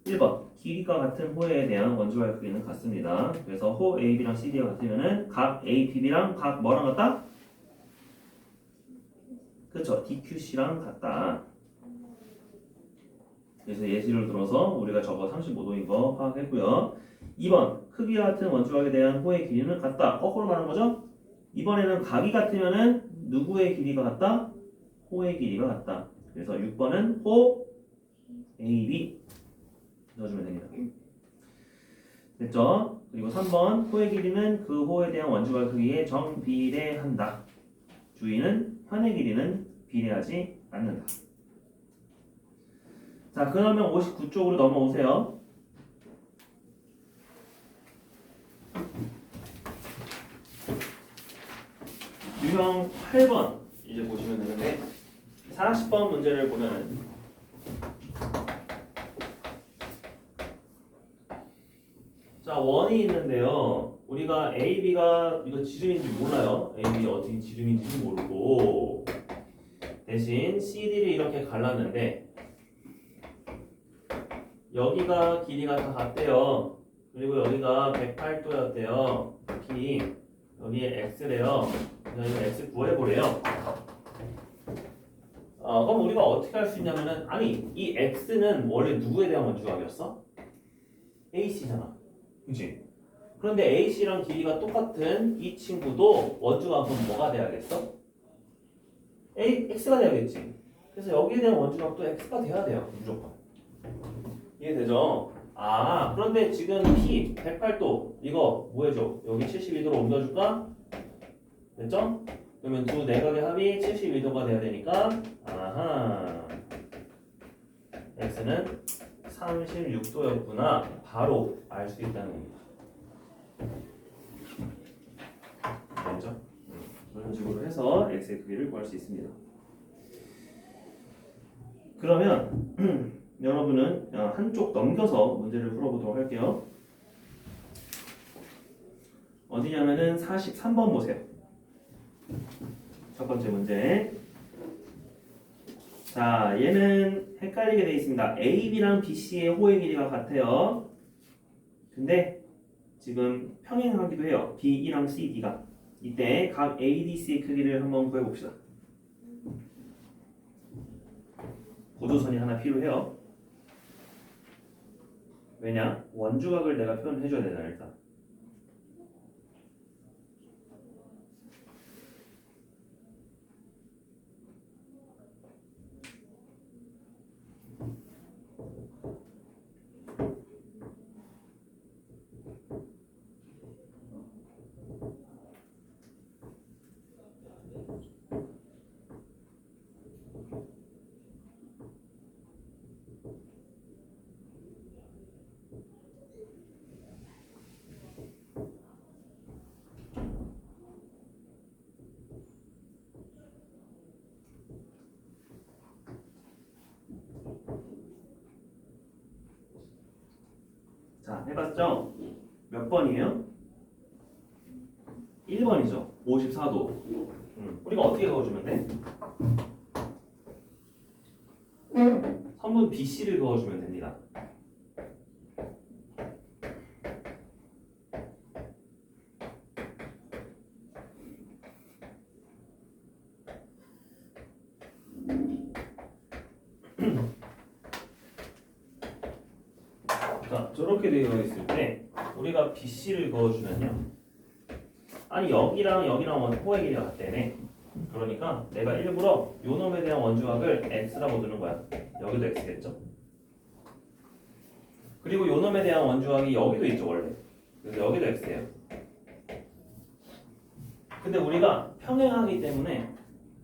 1번 길이가 같은 호에 대한 원주각의 크기는 같습니다. 그래서 호 AB랑 CD가 같으면은 각 APB랑 각 뭐랑 같다? 그쵸, DQC랑 같다. 그래서 예시를 들어서 우리가 저거 35도인 거 파악했고요. 2번 크기와 같은 원주각에 대한 호의 길이는 같다. 거꾸로 말한 거죠? 이번에는 각이 같으면은 누구의 길이가 같다? 호의 길이가 같다. 그래서 6번은 호 AB 넣어주면 됩니다. 됐죠? 그리고 3번 호의 길이는 그 호에 대한 원주각 크기에 정비례한다. 주의는 현의 길이는 비례하지 않는다. 자, 그러면 59쪽으로 넘어오세요. 유형 8번 이제 보시면 되는데 40번 문제를 보면은 자, 원이 있는데요. 우리가 AB가 이거 지름인지 몰라요. AB 어떻게 지름인지 모르고 대신 CD를 이렇게 갈랐는데 여기가 길이가 다 같대요. 그리고 여기가 108도였대요. P 여기에 X래요. 그래서 X 구해보래요. 그럼 우리가 어떻게 할 수 있냐면은 아니 이 X는 원래 누구에 대한 원주각이었어? AC잖아. 그치? 그런데 AC랑 길이가 똑같은 이 친구도 원주각은 뭐가 돼야겠어? X가 돼야겠지. 그래서 여기에 대한 원주각도 X가 돼야 돼요. 무조건. 이해되죠? 그런데 지금 P 108도 이거 뭐 해줘? 여기 72도로 옮겨줄까? 됐죠? 그러면 두 내각의 합이 72도가 돼야 되니까 X는 36도였구나 바로 알 수 있다는 겁니다. 알죠? 이런 식으로 해서 X의 크기를 구할 수 있습니다. 그러면 여러분은 한쪽 넘겨서 문제를 풀어보도록 할게요. 어디냐면은 43번 보세요. 첫 번째 문제. 자, 얘는 헷갈리게 되어 있습니다. AB랑 BC의 호의 길이가 같아요. 근데 지금 평행하기도 해요. B랑 CD가. 이때 각 ADC의 크기를 한번 구해봅시다. 고도선이 하나 필요해요. 왜냐? 원주각을 내가 표현해줘야 되잖아 일단. 자, 해봤죠? 몇 번이에요? 1번이죠. 54도. 우리가 어떻게 그어주면 돼? 선분 BC를 그어주면 됩니다. 자, 저렇게 되어 있을 때 우리가 BC를 그어주면요. 아니 여기랑 호의 길이가 같다네. 그러니까 내가 일부러 요 놈에 대한 원주각을 X라고 두는 거야. 여기도 X겠죠? 그리고 요 놈에 대한 원주각이 여기도 있죠 원래. 그래서 여기도 X예요. 근데 우리가 평행하기 때문에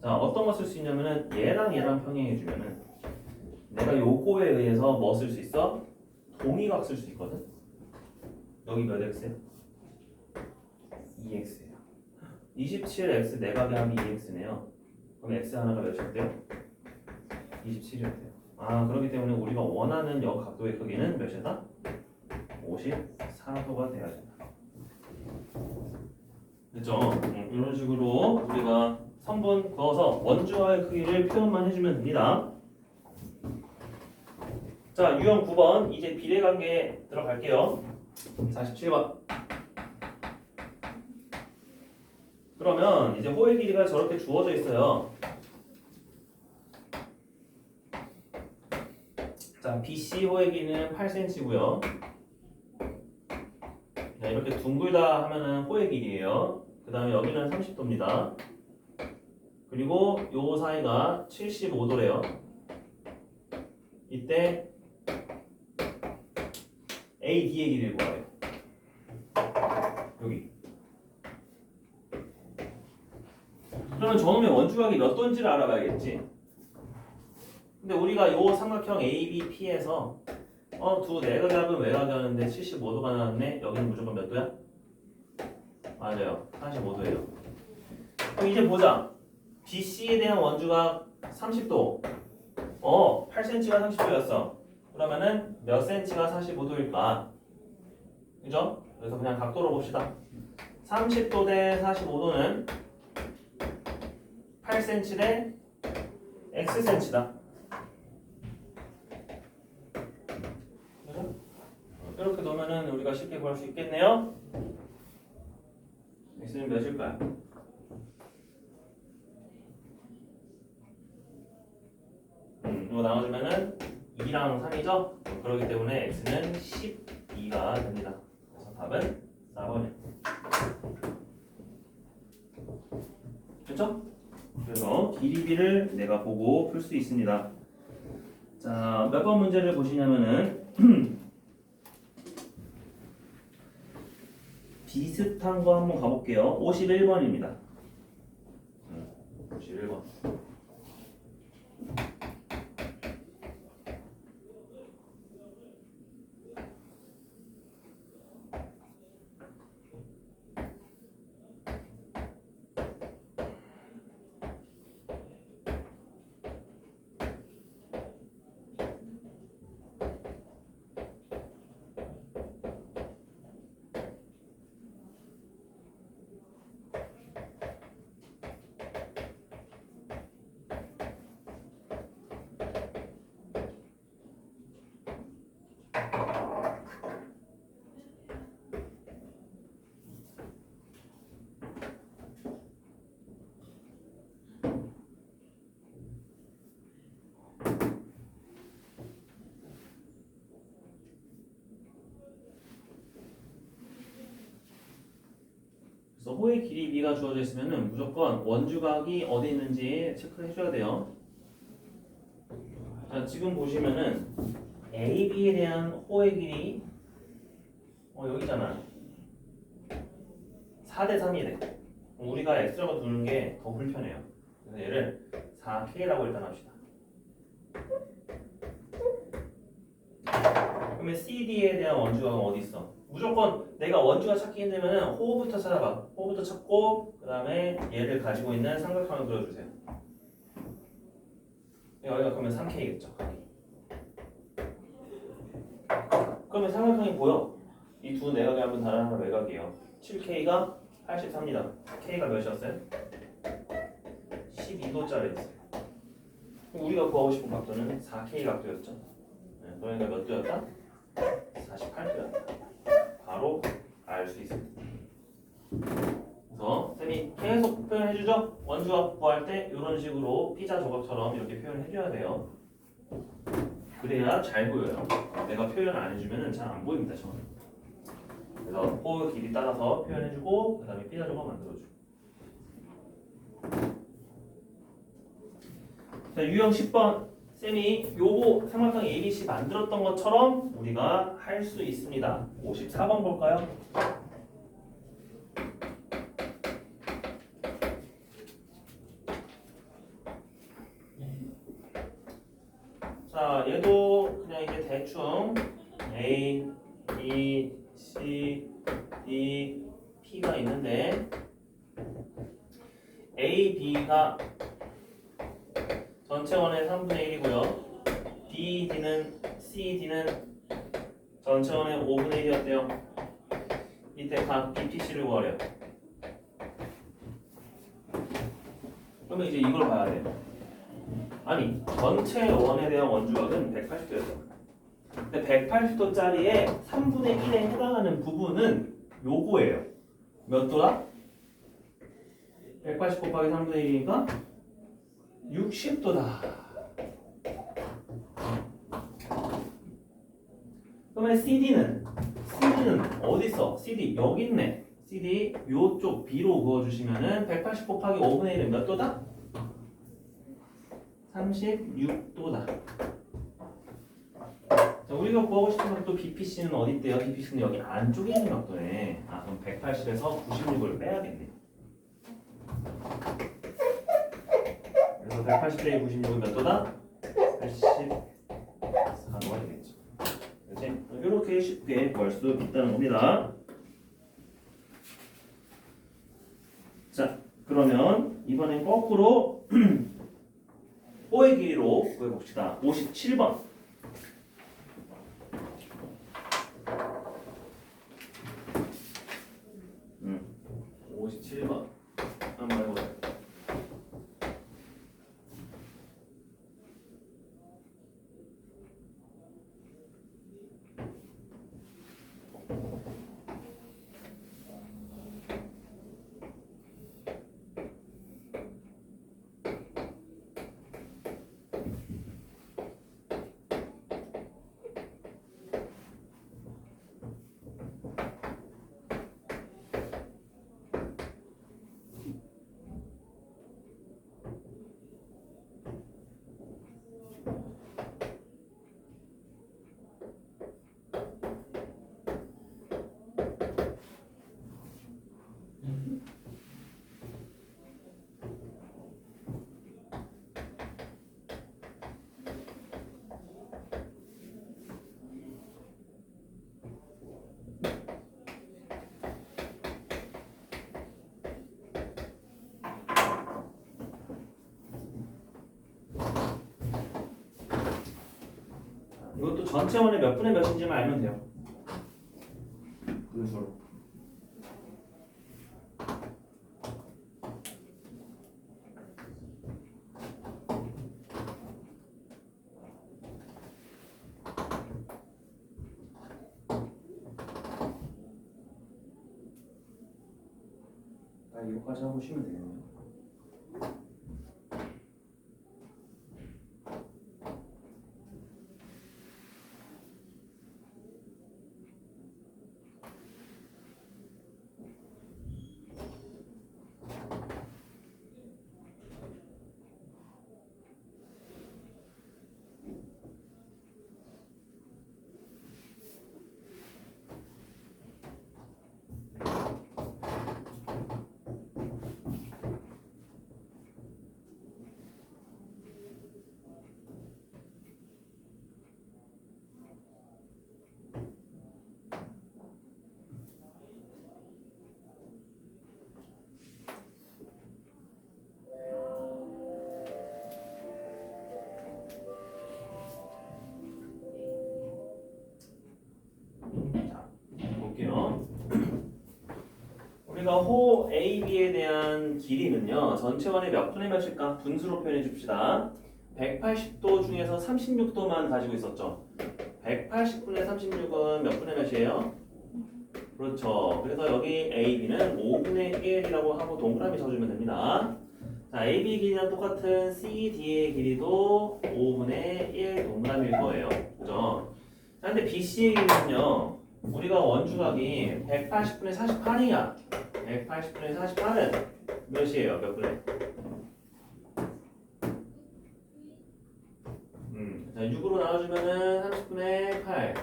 자 어떤 거 쓸 수 있냐면은 얘랑 평행해주면은 내가 요거에 의해서 뭐 쓸 수 있어? 동의각 쓸 수 있거든? 여기 몇 X야? 2X예요. 27X 내각의 합이 2X네요. 그럼 X 하나가 몇이었대요? 27이었대요. 아, 그렇기 때문에 우리가 원하는 역각도의 크기는 몇이다? 54도가 돼야 된다. 됐죠? 이런 식으로 우리가 선분 그어서 원주와의 크기를 표현만 해주면 됩니다. 자, 유형 9번 이제 비례관계 들어갈게요. 47번. 그러면 이제 호의 길이가 저렇게 주어져 있어요. 자, BC 호의 길이는 8cm고요. 네, 이렇게 둥글다 하면은 호의 길이에요. 그 다음에 여기는 30도입니다. 그리고 요 사이가 75도래요. 이때 AD의 길이를 구해요. 여기. 그러면 저놈의 원주각이 몇 도인지를 알아봐야겠지. 근데 우리가 요 삼각형 ABP에서 두 내각압은 외곽이었는데 75도가 나왔네. 여기는 무조건 몇 도야? 맞아요. 45도예요. 그럼 이제 보자. BC에 대한 원주각 30도. 8cm가 30도였어. 그러면은 몇 cm가 45도일까? 그죠? 그래서 그냥 각도로 봅시다. 30도 대 45도는 8cm 대 xcm다. 그죠? 이렇게 놓으면은 우리가 쉽게 구할 수 있겠네요. x는 몇일까요? 이거 나눠주면은 2랑 3이죠? 그렇기 때문에 x는 12가 됩니다. 그래서 답은 4번이에요. 그렇죠? 그래서 길이비를 내가 보고 풀 수 있습니다. 자, 몇 번 문제를 보시냐면은 비슷한 거 한번 가볼게요. 51번입니다. 51번. 그래서 호의 길이 b가 주어져 있으면 무조건 원주각이 어디 있는지 체크를 해줘야 돼요. 자, 지금 보시면은 AB에 대한 호의 길이 여기잖아. 4대 3이래. 우리가 x라고 두는 게 더 불편해요. 그래서 얘를 4K라고 일단 합시다. 그러면 CD에 대한 원주각은 어디 있어? 무조건 내가 원주가 찾기 힘들면 호부터 찾아봐. 호부터 찾고 그 다음에 얘를 가지고 있는 삼각형을 그려주세요. 여기가 그러면 3K겠죠. 그러면 삼각형이 보여. 이 두 내각이 한번 다른 하나 외곽이에요. 7K가 83입니다. K가 몇이었어요? 12도짜리 있어요. 우리가 구하고 싶은 각도는 4K 각도였죠. 그러니까 몇 도였다? 48도였다. 바로 알 수 있습니다. 그래서 쌤이 계속 표현해주죠. 원주각 구할 때 이런 식으로 피자 조각처럼 이렇게 표현해줘야 돼요. 그래야 잘 보여요. 내가 표현 안 해주면 잘 안 보입니다. 저는. 그래서 호 길이 따라서 표현해주고 그 다음에 피자 조각 만들어주고. 자, 유형 10번. 쌤이 요거 삼각형 ABC 만들었던 것처럼 우리가 할 수 있습니다. 54번 볼까요? 자, 얘도 그냥 이제 대충 A, B, C, D, P가 있는데 A, B가 전체원의 3분의 1이고요. BD는 CD는 전체원의 5분의 1이었대요. 이때 각 BPC를 구하래요. 그러면 이제 이걸 봐야 돼요. 아니, 전체 원에 대한 원주각은 180도였어. 근데 180도짜리의 3분의 1에 해당하는 부분은 요거예요. 몇 도다? 180 곱하기 3분의 1이니까 60도다. 그러면 CD는 어디 있어? CD 여기 있네. CD 요쪽 B로 그어주시면은 180 곱하기 5분의 1은 몇 도다? 36도다. 자, 우리가 구하고 싶은 또 BPC는 어디 있대요? BPC는 여기 안쪽에 있는 각도네. 아, 그럼 180에서 96을 빼야겠네. 그래서 180 빼기 96은 몇 도다? 84도가 되겠죠. 그렇지? 이렇게 쉽게 구할 수 있다는 겁니다. 자, 그러면 이번엔 거꾸로 O의 길이로 구해봅시다. 57번. 57번 한번 해보자. 이것도 전체원의 몇 분의 몇인지만 알면 돼요. 분수로. 이거까지 하고 쉬면 되겠네요. 볼게요. 우리가 호 AB에 대한 길이는요. 전체원의 몇 분의 몇일까? 분수로 표현해 줍시다. 180도 중에서 36도만 가지고 있었죠. 180분의 36은 몇 분의 몇이에요? 그렇죠. 그래서 여기 AB는 5분의 1이라고 하고 동그라미 쳐주면 됩니다. 자, AB 길이랑 똑같은 CD의 길이도 5분의 1 동그라미일 거예요. 그죠? 자, 근데 BC의 길이는요. 우리가 원주각이 180분의 48이야. 180분의 48은 몇이에요? 몇 분의? 자, 6으로 나눠주면은 30분의 8.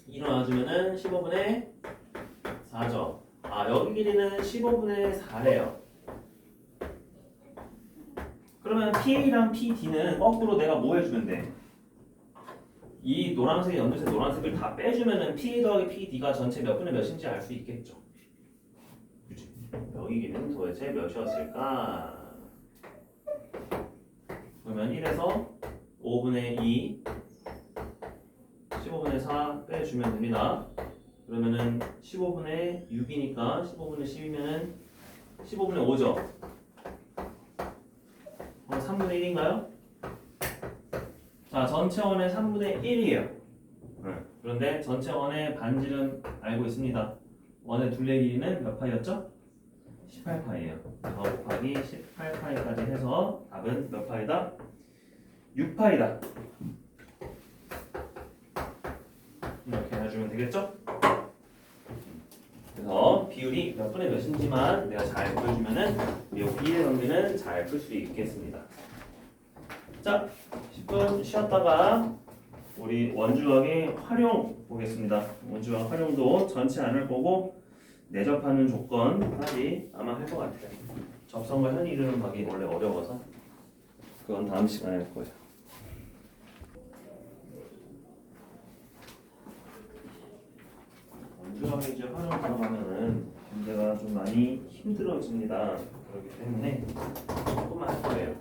2로 나눠주면은 15분의 4죠. 아, 여기 길이는 15분의 4래요. 그러면 PA랑 PD는 거꾸로 내가 뭐 해주면 돼? 이 노란색, 연두색, 노란색을 다 빼주면은 PA 더하기 PD가 전체 몇 분의 몇인지 알 수 있겠죠. 여기 길이는 도대체 몇이었을까? 그러면 1에서 5분의 2, 15분의 4 빼주면 됩니다. 그러면은 15분의 6이니까 15분의 10이면은 15분의 5죠. 그럼 3분의 1인가요? 자, 전체 원의 3분의 1이에요. 그런데 전체 원의 반지름 알고 있습니다. 원의 둘레 길이는 몇 파이였죠? 18파이예요. 곱하기 18파이까지 해서 답은 몇 파이다? 6파이다. 이렇게 해주면 되겠죠? 그래서 비율이 몇 분의 몇인지만 내가 잘 보여주면은 이 비의 정리는 잘 풀 수 있겠습니다. 자, 10분 쉬었다가 우리 원주학의 활용 보겠습니다. 원주학 활용도 전체 안 할 거고 내접하는 조건까지 아마 할 것 같아요. 접선과 현이 이루는 각이 원래 어려워서 그건 다음 시간에 할 거예요. 원주학의 이제 활용 들어가면은 문제가 좀 많이 힘들어집니다. 그렇기 때문에 조금만 할 거예요.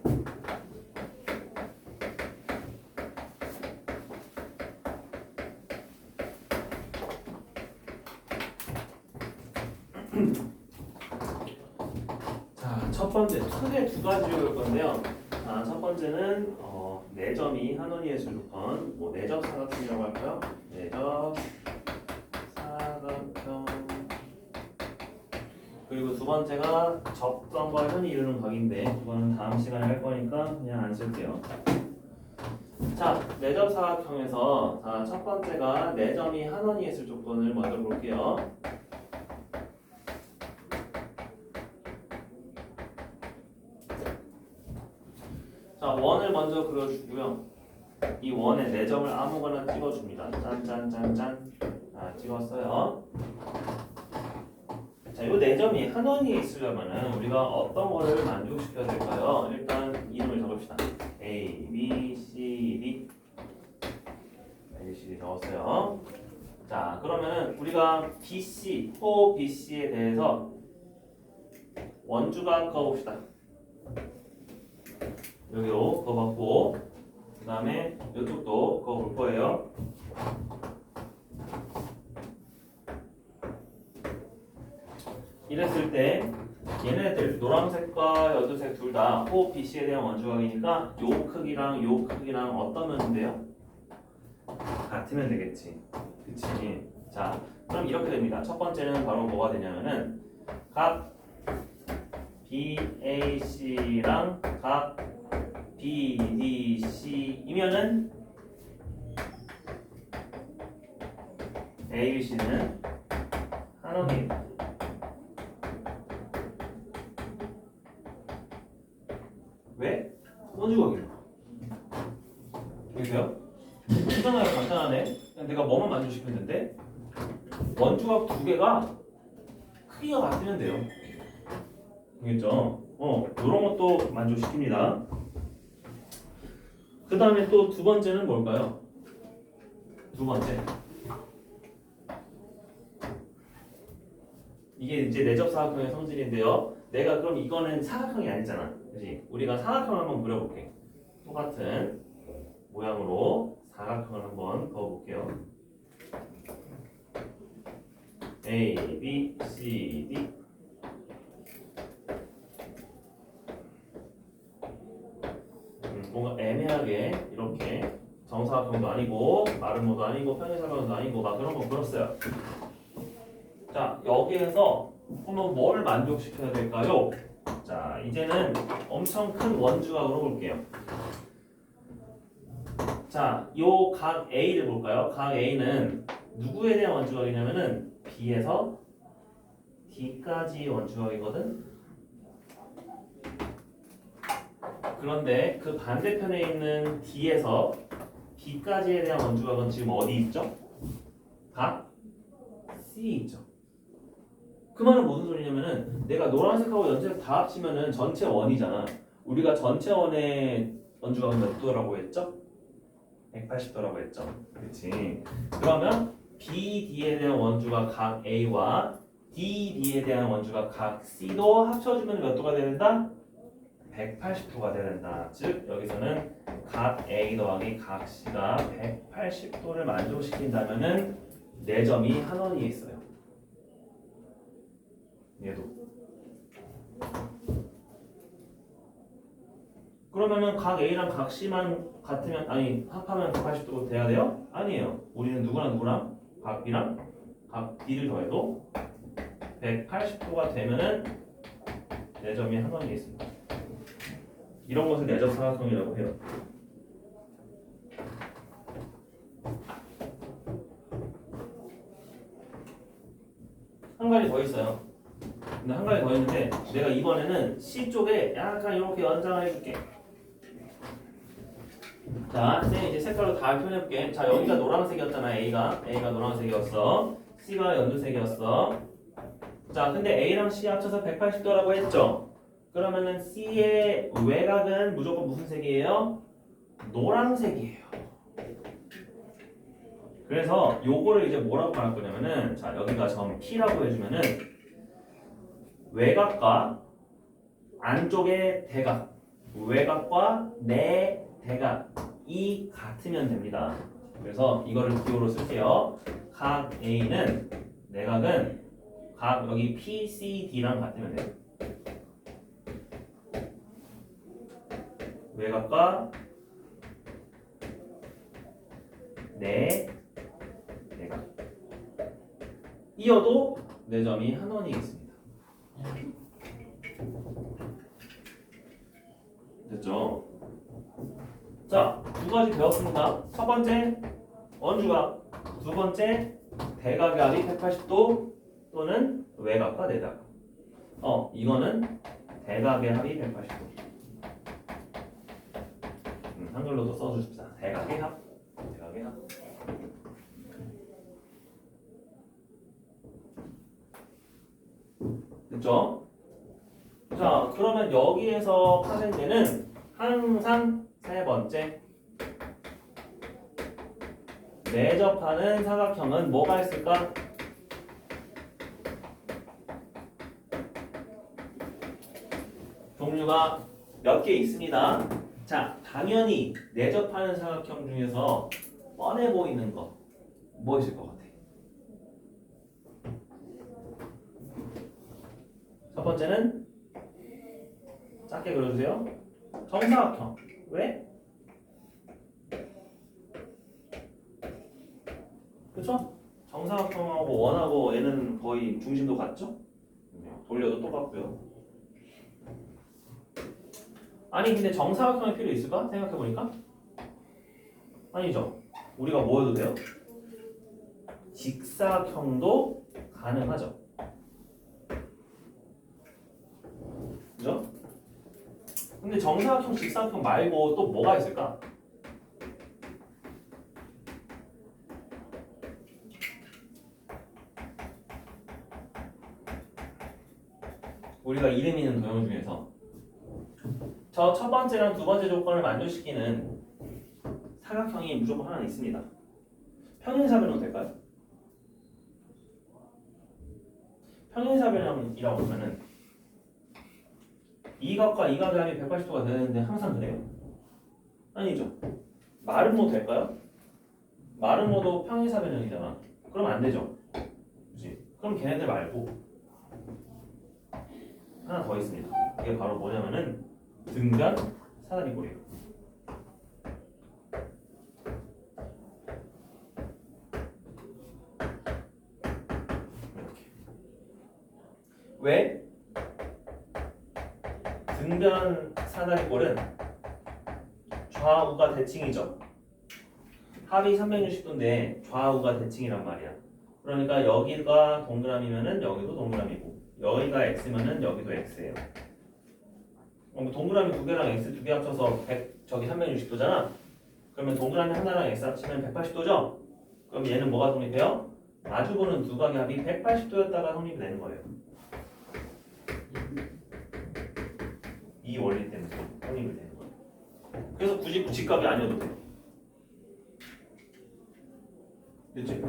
자, 첫 번째 크게 두 가지로 볼 건데요. 자, 첫 번째는 내점이 한원이의 수조건, 뭐 내접 사각형이라고 할까요? 내접 사각형. 그리고 두 번째가 접선과 현이 이루는 각인데 그거는 다음 시간에 할 거니까 그냥 안 쓸게요. 자, 내접 사각형에서 자, 첫 번째가 내점이 한원이의 수조건을 먼저 볼게요. 자, 원을 먼저 그려주고요. 이 원에 네 점을 아무거나 찍어줍니다. 짠짠짠짠. 자, 찍었어요. 자, 이 네 점이 한 원위에 있으려면은 우리가 어떤 거를 만족시켜야 될까요? 일단 이름을 적읍시다. A, B, C, D. A, B, C, D 적었어요. 자, 그러면은 우리가 BC, 호 BC에 대해서 원주각 그어봅시다. 여기로 그어봤고 그 다음에 이쪽도 그어볼 거예요. 이랬을 때 얘네들 노란색과 여두색 둘 다 호 BC에 대한 원주각이니까 요 크기랑 요 크기랑 어떤 면이 돼요? 같으면 되겠지. 그치? 자, 그럼 이렇게 됩니다. 첫 번째는 바로 뭐가 되냐면은 각 BAC랑 각 BDC이면은 ABC는 한원입니다. 왜? 원주각이죠. 보이세요? 간단하게 간단하네. 그냥 내가 뭐만 만족시켰는데 원주각 두 개가 크기가 같으면 돼요. 알겠죠? 이런 것도 만족시킵니다. 그 다음에 또 두 번째는 뭘까요? 두 번째. 이게 이제 내접 사각형의 성질인데요. 내가 그럼 이거는 사각형이 아니잖아. 그지? 우리가 사각형을 한번 그려볼게. 똑같은 모양으로 사각형을 한번 그어볼게요. A, B, C, D. 뭔가 애매하게 이렇게 정사각형도 아니고 마름모도 아니고 편의사각형도 아니고 막 그런 거 그렸어요. 자, 여기에서 한번 뭘 만족시켜야 될까요? 자, 이제는 엄청 큰 원주각으로 볼게요. 자, 요 각 A를 볼까요? 각 A는 누구에 대한 원주각이냐면은 B에서 D까지 원주각이거든. 그런데 그 반대편에 있는 D에서 B까지에 대한 원주각은 지금 어디 있죠? 각 C 있죠. 그 말은 무슨 소리냐면은 내가 노란색하고 연색 다 합치면은 전체 원이잖아. 우리가 전체 원의 원주각은 몇 도라고 했죠? 180도라고 했죠. 그렇지. 그러면 BD에 대한 원주각 각 A와 DD에 대한 원주각 각 C도 합쳐주면 몇 도가 된다? 180도가 돼야 된다. 즉 여기서는 각 A 더하기 각 C가 180도를 만족시킨다면은 4점이 한 원이 있어요. 얘도. 그러면은 각 A랑 각 C만 같으면 아니 합하면 180도 돼야 돼요? 아니에요. 우리는 누구랑 누구랑 각 B랑 각 D를 더해도 180도가 되면은 4점이 한 원이 있습니다. 이런 것을 내적 사각형이라고 해요. 한 가지 더 있어요. 근데 한 가지 더 있는데 내가 이번에는 C 쪽에 약간 이렇게 연장을 해줄게. 자, 쌤 이제 색깔로 다 표현해볼게. 자, 여기가 노란색이었잖아. A가 노란색이었어. C가 연두색이었어. 자, 근데 A랑 C 합쳐서 180도라고 했죠. 그러면은 C의 외곽은 무조건 무슨 색이에요? 노란색이에요. 그래서 요거를 이제 뭐라고 말할 거냐면은 자, 여기가 점 P라고 해주면은 외곽과 안쪽의 대각, 외곽과 내 대각이 같으면 됩니다. 그래서 이거를 기호로 쓸게요. 각 A는 내각은 각 여기 PCD랑 같으면 돼요. 외곽과 내 대각 이어도 4점이 한 원이 있습니다. 됐죠? 자, 두 가지 배웠습니다. 첫 번째 원주각, 두 번째 대각의 합이 180도 또는 외곽과 내각. 이거는 대각의 합이 180도. 한글로도 써주십시다. 대각의 합. 대각의 합. 됐죠? 자, 그러면 여기에서 파생되는 항상 세 번째 내접하는 사각형은 뭐가 있을까? 종류가 몇 개 있습니다. 자, 당연히 내접하는 사각형 중에서 뻔해 보이는 거 뭐 있을 것 같아? 첫 번째는 작게 그려주세요. 정사각형. 왜? 그쵸? 정사각형하고 원하고 얘는 거의 중심도 같죠? 돌려도 똑같고요. 아니 근데 정사각형이 필요 있을까? 생각해보니까 아니죠. 우리가 뭐 해도 돼요? 직사각형도 가능하죠. 그죠? 근데 정사각형, 직사각형 말고 또 뭐가 있을까? 우리가 이름 있는 도형 중에서 저 첫 번째랑 두 번째 조건을 만족시키는 사각형이 무조건 하나 있습니다. 평행사변은 될까요? 평행사변이라고 하면은 이 각과 이 각의 합이 180도가 되는데 항상 그래요? 아니죠. 마름모 될까요? 마름모도 평행사변형이잖아. 그럼 안 되죠. 그치? 그럼 걔네들 말고 하나 더 있습니다. 이게 바로 뭐냐면은 등변 사다리꼴이에요. 이렇게. 왜? 등변 사다리꼴은 좌우가 대칭이죠. 합이 360도인데 좌우가 대칭이란 말이야. 그러니까 여기가 동그라미면은 여기도 동그라미고 여기가 x면은 여기도 x예요. 그럼 동그라미 두 개랑 x 두 개 합쳐서 360도잖아. 그러면 동그라미 하나랑 x 합치면 180도죠? 그럼 얘는 뭐가 성립해요? 마주보는 두 각의 합이 180도였다가 성립이 되는 거예요. 이 원리 때문에 성립이 되는 거예요. 그래서 굳이 직각이 아니어도 돼요. 그치?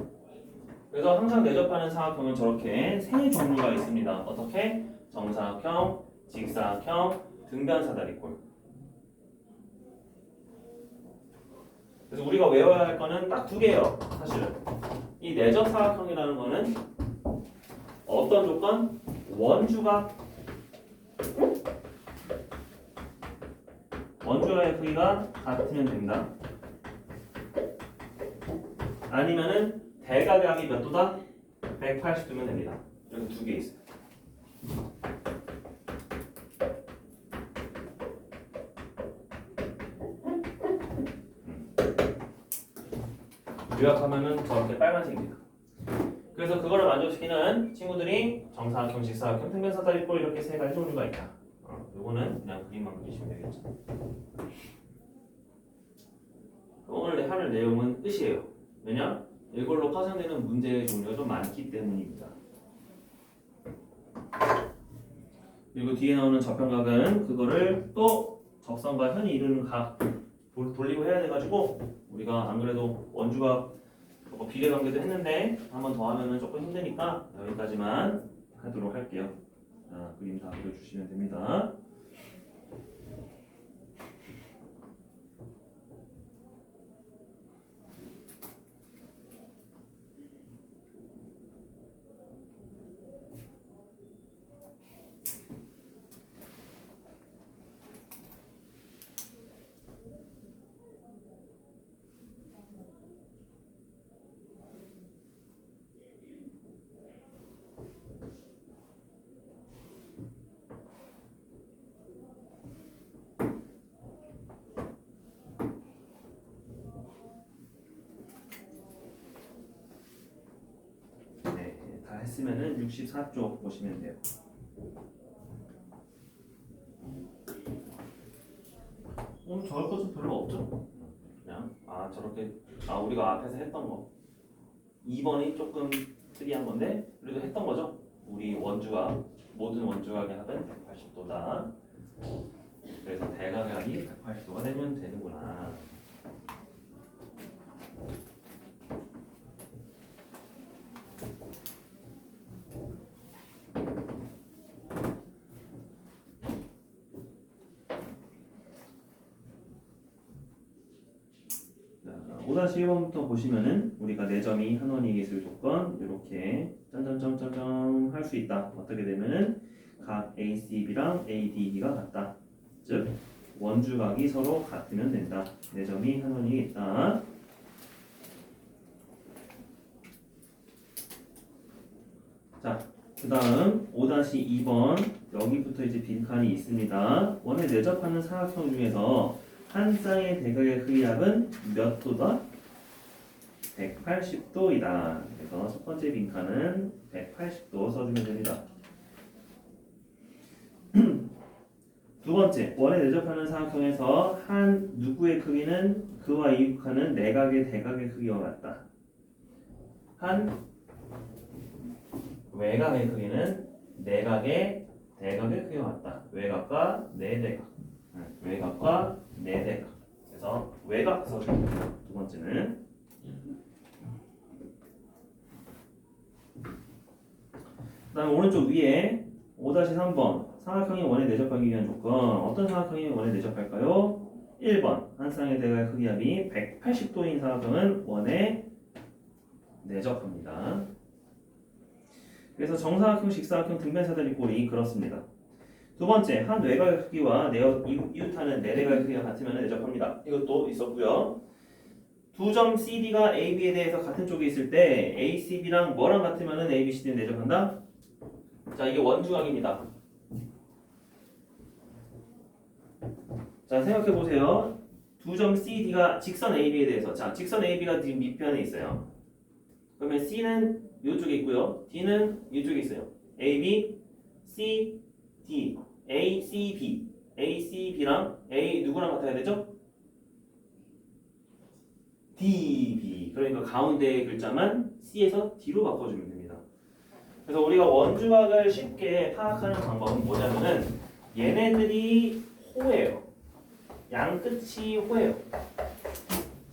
그래서 항상 내접하는 사각형은 저렇게 세 종류가 있습니다. 어떻게? 정사각형, 직사각형, 등변사다리꼴. 그래서 우리가 외워야 할 거는 딱 두 개예요. 사실은 이 내적 사각형이라는 거는 어떤 조건? 원주각의 크기가 같으면 된다. 아니면은 대각의 몇 도다? 180도면 됩니다. 이렇게 두 개 있어요. 요약하면은 저렇게 빨간색입니다. 그래서 그거를 만족시키는 친구들이 정사각형, 직사각형, 평면사다리꼴 이렇게 세 가지 종류가 있다. 요거는 그냥 그림만 그리시면 되겠죠. 오늘 할 내용은 끝이에요. 왜냐? 이걸로 파생되는 문제의 종류가 좀 많기 때문입니다. 그리고 뒤에 나오는 저평각은 그거를 또 접선과 현이 이루는 각 돌리고 해야 돼가지고 우리가 안 그래도 원주각 비례관계도 했는데 한 번 더 하면은 조금 힘드니까 여기까지만 하도록 할게요. 자, 그림 다 그려주시면 됩니다. 다 했으면은 64쪽 보시면 돼요. 오늘 적을 것은 별로 없죠? 그냥 저렇게 우리가 앞에서 했던 거 2번이 조금 특이한 건데 그래도 했던 거죠? 우리 원주각 모든 원주각의 합은 180도다. 그래서 대각의 합이 180도가 되면 되는구나. 자, 5-1번부터 보시면은 우리가 4점이 한 원이 있을 조건 이렇게 짠짠짠짠짠 할 수 있다. 어떻게 되면은 각 ACB랑 ADB가 같다. 즉 원주각이 서로 같으면 된다. 4점이 한 원이 있다. 자, 그 다음 5-2번 여기부터 이제 빈칸이 있습니다. 원에 내접하는 사각형 중에서 한 쌍의 대각의 크기합은 몇 도다? 180도이다. 그래서 첫 번째 빈칸은 180도 써주면 됩니다. 두 번째, 원에 내접하는 사각형에서 한 누구의 크기는 그와 이육하는 내각의 대각의 크기와 같다. 한 외곽의 크기는 내각의 대각의 크기와 같다. 외곽과 내대각. 외곽과 내대각. 그래서 외곽 써주면 됩니다. 두 번째는 그 다음 오른쪽 위에 5-3번 사각형이 원에 내접하기 위한 조건. 어떤 사각형이 원에 내접할까요? 1번 한 쌍의 대각의 크기합이 180도인 사각형은 원에 내접합니다. 그래서 정사각형, 직사각형, 등변사다리꼴이 그렇습니다. 두 번째, 한 외곽의 크기와 이웃하는 내대각의 크기가 같으면 내접합니다. 이것도 있었고요. 두 점 CD가 AB에 대해서 같은 쪽에 있을 때 ACB랑 뭐랑 같으면 ABCD는 내접한다? 자, 이게 원주각입니다. 자, 생각해 보세요. 두 점 CD가 직선 AB에 대해서 직선 AB가 지금 밑편에 있어요. 그러면 C는 이쪽에 있고요. D는 이쪽에 있어요. AB, C, D, A, C, B, A, C, B랑 A 누구랑 같아야 되죠? D, B. 그러니까 가운데의 글자만 C에서 D로 바꿔주면 됩니다. 그래서 우리가 원주각을 쉽게 파악하는 방법은 뭐냐면은 얘네들이 호예요. 양끝이 호예요.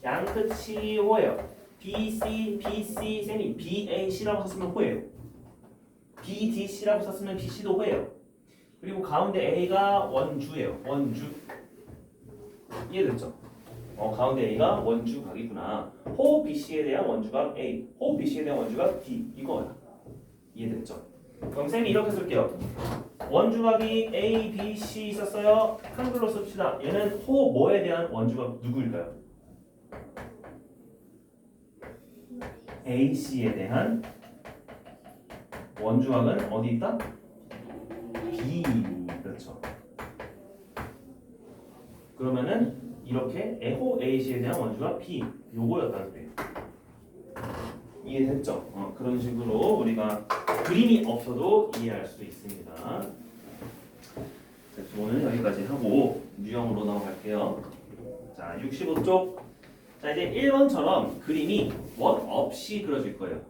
양끝이 호예요. BC, BC, 쌤이 BAC라고 썼으면 호예요. BDC라고 썼으면 BC도 호예요. 그리고 가운데 A가 원주예요. 원주. 이해됐죠? 가운데 A가 원주각이구나. 호흡 BC에 대한 원주각 A, 호흡 BC에 대한 원주각 D 이거야. 이해됐죠? 그럼 쌤이 이렇게 쓸게요. 원주각이 A, B, C 있었어요. 한글로 씁시다. 얘는 호흡 뭐에 대한 원주각 누구일까요? A, C에 대한 원주각은 어디 있다? B. 그렇죠. 그러면은 이렇게 에호 AC에 대한 원주가 B 요거였다는 거예요. 이해됐죠? 그런 식으로 우리가 그림이 없어도 이해할 수 있습니다. 자, 오늘 여기까지 하고 유형으로 넘어갈게요. 자, 65쪽. 자, 이제 1번처럼 그림이 원 없이 그려질 거예요.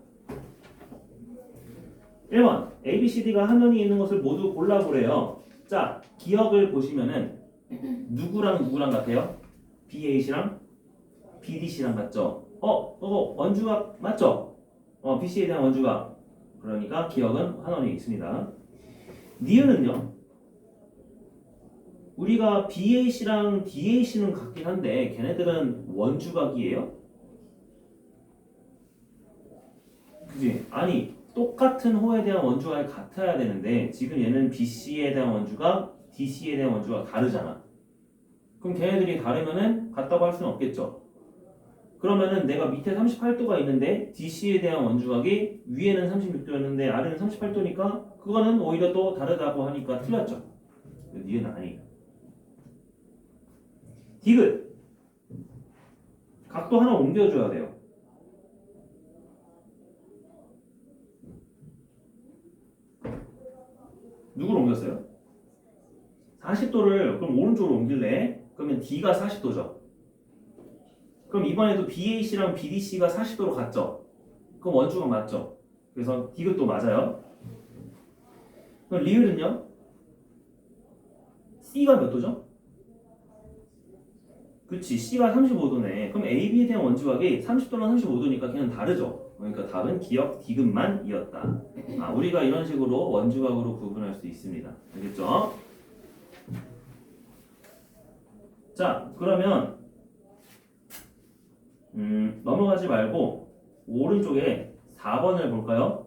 1번 A, B, C, D가 화면이 있는 것을 모두 골라보래요. 자, 기억을 보시면은 누구랑 누구랑 같아요? BAC랑 BDC랑 같죠? 이거 원주각 맞죠? BC에 대한 원주각. 그러니까 기억은 환원이 있습니다. 니은은요? 우리가 BAC랑 DAC는 같긴 한데 걔네들은 원주각이에요? 그지? 아니 똑같은 호에 대한 원주각이 같아야 되는데 지금 얘는 BC에 대한 원주각, DC에 대한 원주각 다르잖아. 그럼 걔네들이 다르면은 같다고 할 수는 없겠죠. 그러면은 내가 밑에 38도가 있는데 DC에 대한 원주각이 위에는 36도였는데 아래는 38도니까 그거는 오히려 또 다르다고 하니까 틀렸죠. 니은 아니에요. 디귿 각도 하나 옮겨줘야 돼요. 누구를 옮겼어요? 40도를 그럼 오른쪽으로 옮길래? 그러면 D가 40도죠. 그럼 이번에도 BAC랑 BDC가 40도로 갔죠. 그럼 원주각 맞죠. 그래서 디귿도 맞아요. 그럼 리을은요? C가 몇 도죠? 그치, C가 35도네. 그럼 AB에 대한 원주각이 30도랑 35도니까 걔는 다르죠. 그러니까 답은 기억 디귿만이었다. 우리가 이런 식으로 원주각으로 구분할 수 있습니다. 알겠죠? 자, 그러면 넘어가지 말고 오른쪽에 4번을 볼까요?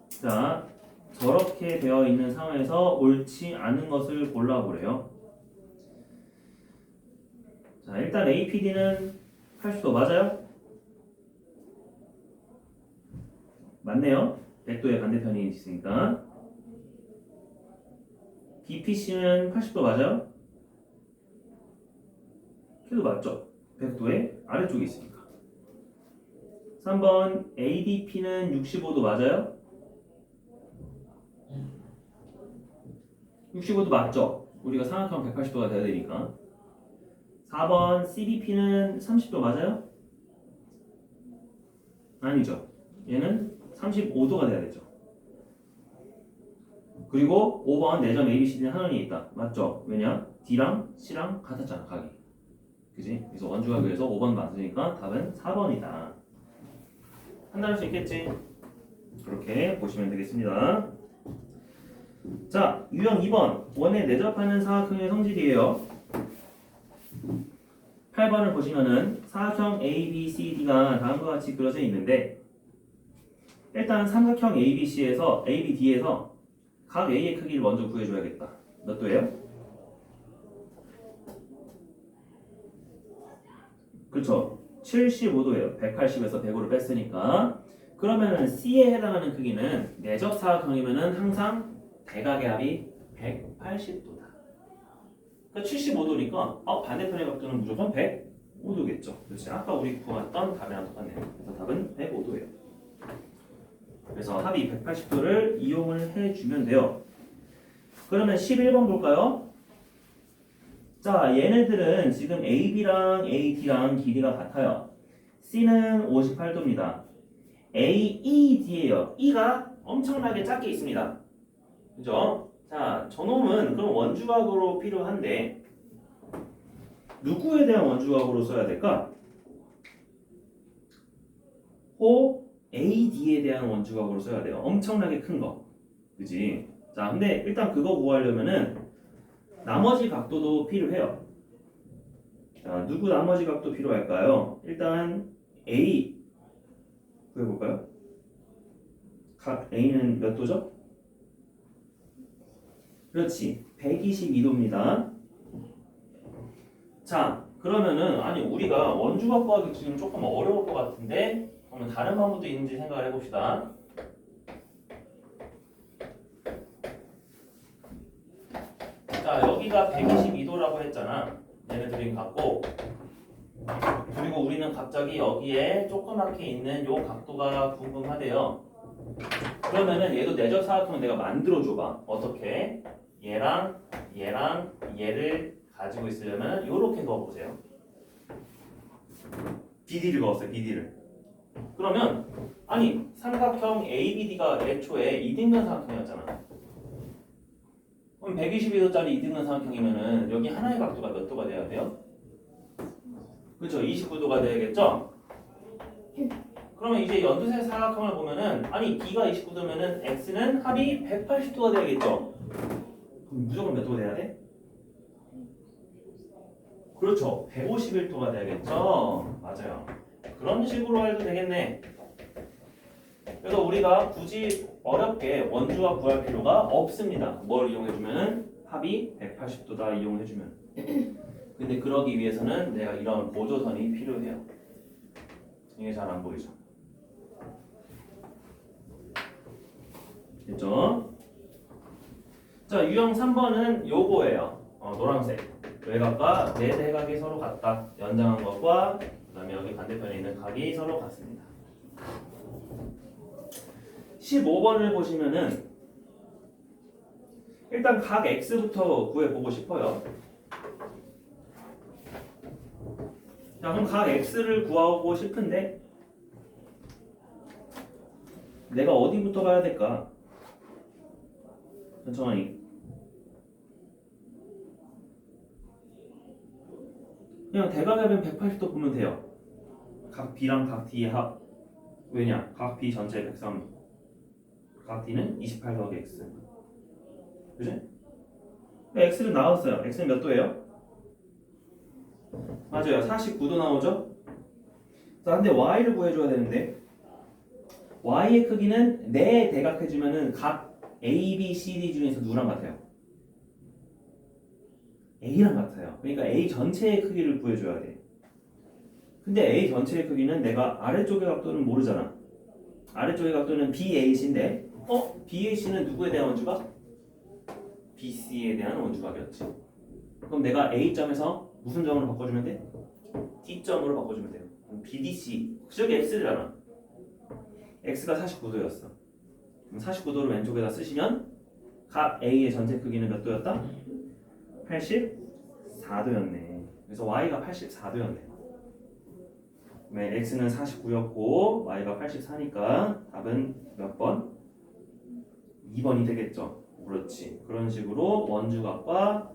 자, 저렇게 되어 있는 상황에서 옳지 않은 것을 골라보래요. 자, 일단 APD는 80도 맞아요? 맞네요. 100도의 반대편이 있으니까. BPC는 80도 맞아요? 걔도 맞죠? 100도의 아래쪽에 있으니까. 3번 ADP는 65도 맞아요? 65도 맞죠? 우리가 삼각형 180도가 돼야 되니까. 4번 CBP는 30도 맞아요? 아니죠. 얘는 35도가 돼야 되죠. 그리고 5번 내점 ABCD는 하나에 있다. 맞죠? 왜냐? D랑 C랑 같았잖아, 각이. 그지? 그래서 원주각에서 5번 맞으니까 답은 4번이다. 판단할 수 있겠지? 그렇게 보시면 되겠습니다. 자, 유형 2번. 원에 내접하는 사각형의 성질이에요. 8번을 보시면은 사각형 ABCD가 다음과 같이 그려져 있는데 일단 삼각형 ABC에서 ABD에서 각 A의 크기를 먼저 구해줘야겠다. 몇 도예요? 그쵸? 75도예요. 180에서 105를 뺐으니까. 그러면은 C에 해당하는 크기는 내접 사각형이면은 항상 대각의 합이 180도다. 그러니까 75도니까 반대편의 각도는 무조건 105도겠죠. 그렇지? 아까 우리 구했던 답이랑 똑같네요. 그래서 답은 105도예요. 그래서 합이 180도를 이용을 해주면 돼요. 그러면 11번 볼까요? 자, 얘네들은 지금 AB랑 AD랑 길이가 같아요. C는 58도입니다. AED예요. E가 엄청나게 작게 있습니다. 그죠? 자, 저놈은 그럼 원주각으로 필요한데 누구에 대한 원주각으로 써야 될까? 호, AD에 대한 원주각으로 써야 돼요. 엄청나게 큰 거. 그지? 자, 근데 일단 그거 구하려면은 나머지 각도도 필요해요. 자, 누구 나머지 각도 필요할까요? 일단 A 구해볼까요? 각 A는 몇 도죠? 그렇지. 122도입니다. 자, 그러면은 아니 우리가 원주각 구하기 지금 조금 어려울 것 같은데 그러면 다른 방법도 있는지 생각을 해봅시다. 자, 여기가 122도라고 했잖아. 얘네들이 같고, 그리고 우리는 갑자기 여기에 조그맣게 있는 요 각도가 궁금하대요. 그러면은 얘도 내적 사각형을 내가 만들어 줘봐. 어떻게? 얘랑 얘를 가지고 있으려면 요렇게 그어보세요. BD를 그었어요. BD를. 그러면 아니 삼각형 ABD가 애초에 이등변 삼각형이었잖아. 그럼 122도짜리 이등변 삼각형이면은 여기 하나의 각도가 몇 도가 돼야 돼요? 그렇죠. 29도가 돼야겠죠? 그러면 이제 연두색 사각형을 보면은 아니 B가 29도면은 X는 합이 180도가 돼야겠죠? 그럼 무조건 몇 도가 돼야 돼? 그렇죠. 151도가 돼야겠죠? 맞아요. 그런 식으로 해도 되겠네. 그래서 우리가 굳이 어렵게 원주각 구할 필요가 없습니다. 뭘 이용해주면은 합이 180도다 이용해주면. 근데 그러기 위해서는 내가 이런 보조선이 필요해요. 이게 잘 안 보이죠? 됐죠? 자, 유형 3번은 요거예요. 노란색. 외곽과 내 대각이 서로 같다. 연장한 것과 그 다음에 여기 반대편에 있는 각이 서로 같습니다. 15번을 보시면은 일단 각 X부터 구해보고 싶어요. 자, 그럼 각 X를 구하고 싶은데 내가 어디부터 가야 될까? 천천히. 그냥 대각하면 180도 보면 돼요. 각 B랑 각 D의 합. 왜냐? 각 B 전체 103. 각 D는 28 더하기 X. 그지? X는 나왔어요. X는 몇 도예요? 맞아요. 49도 나오죠? 자, 근데 Y를 구해줘야 되는데 Y의 크기는 내 대각해주면은 각 A, B, C, D 중에서 누구랑 같아요? A랑 같아요. 그러니까 A 전체의 크기를 구해줘야 돼. 근데 A 전체의 크기는 내가 아래쪽의 각도는 모르잖아. 아래쪽의 각도는 BAC인데 BAC는 누구에 대한 원주각? BC에 대한 원주각이었지. 그럼 내가 A점에서 무슨 점으로 바꿔주면 돼? D점으로 바꿔주면 돼요. 그럼 BDC, 저기 X잖아. X가 49도였어. 그럼 49도를 왼쪽에다 쓰시면 각 A의 전체 크기는 몇 도였다? 84도였네. 그래서 Y가 84도였네. 네, X는 49였고 Y가 84니까 답은 몇 번? 2번이 되겠죠. 그렇지. 그런 식으로 원주각과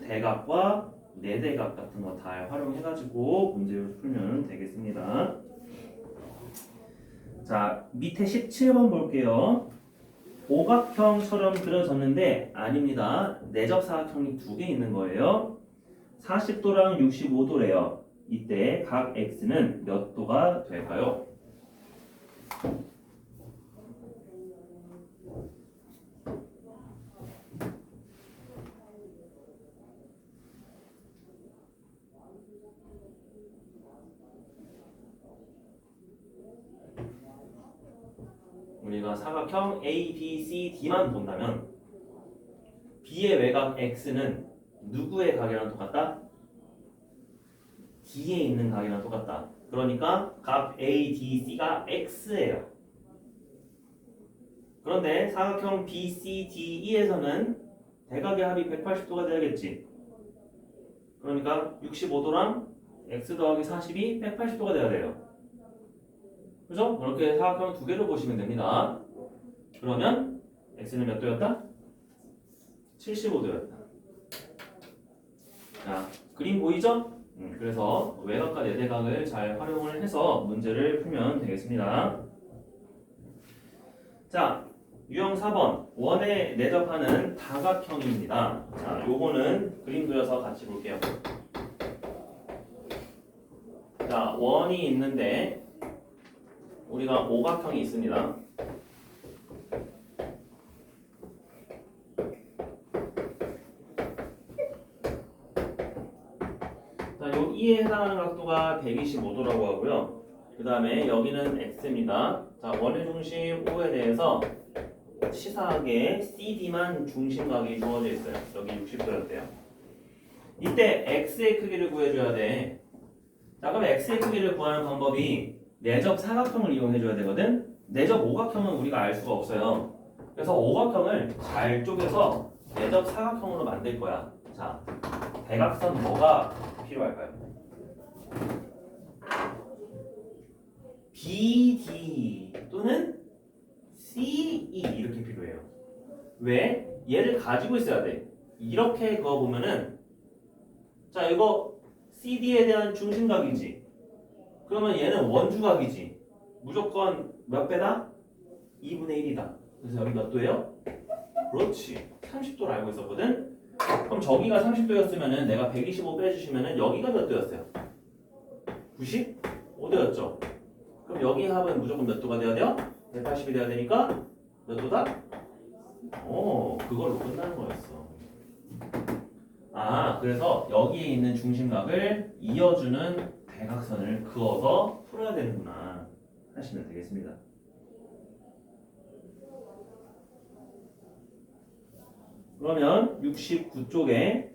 대각과 내대각 같은 거 다 활용해가지고 문제를 풀면 되겠습니다. 자, 밑에 17번 볼게요. 오각형처럼 그려졌는데 아닙니다. 내적 사각형이 두 개 있는 거예요. 40도랑 65도래요. 이때 각 X는 몇 도가 될까요? 우리가 사각형 A, B, C, D만 본다면 B의 외곽 X는 누구의 각이랑 똑같다? D에 있는 각이랑 똑같다. 그러니까 각 A, D, C가 X예요. 그런데 사각형 B, C, D, E에서는 대각의 합이 180도가 돼야겠지. 그러니까 65도랑 X 더하기 40이 180도가 돼야 돼요. 그죠? 그렇게 사각형 두 개를 보시면 됩니다. 그러면 X는 몇 도였다? 75도였다. 자, 그림 보이죠? 그래서 외곽과 내대각을 잘 활용을 해서 문제를 풀면 되겠습니다. 자, 유형 4번. 원에 내접하는 다각형입니다. 자, 요거는 그림 그려서 같이 볼게요. 자, 원이 있는데 우리가 오각형이 있습니다. 자, 요 E에 해당하는 각도가 125도라고 하고요. 그 다음에 여기는 X입니다. 자, 원의 중심 O에 대해서 치사하게 CD만 중심각이 주어져 있어요. 여기 60도였대요. 이때 X의 크기를 구해줘야 돼. 자, 그럼 X의 크기를 구하는 방법이 내접 사각형을 이용해줘야 되거든. 내접 오각형은 우리가 알 수가 없어요. 그래서 오각형을 잘 쪼개서 내접 사각형으로 만들 거야. 자, 대각선 뭐가 필요할까요? BD 또는 CE 이렇게 필요해요. 왜? 얘를 가지고 있어야 돼. 이렇게 그어보면은 자, 이거 CD에 대한 중심각이지. 그러면 얘는 원주각이지. 무조건 몇 배다? 2분의 1이다. 그래서 여기 몇 도예요? 그렇지. 30도를 알고 있었거든. 그럼 저기가 30도였으면은 내가 125 빼주시면은 여기가 몇 도였어요? 95도였죠. 그럼 여기 합은 무조건 몇 도가 돼야 돼요? 180이 돼야 되니까 몇 도다? 그걸로 끝나는 거였어. 아, 그래서 여기에 있는 중심각을 이어주는 대각선을 그어서 풀어야 되는구나 하시면 되겠습니다. 그러면 69쪽에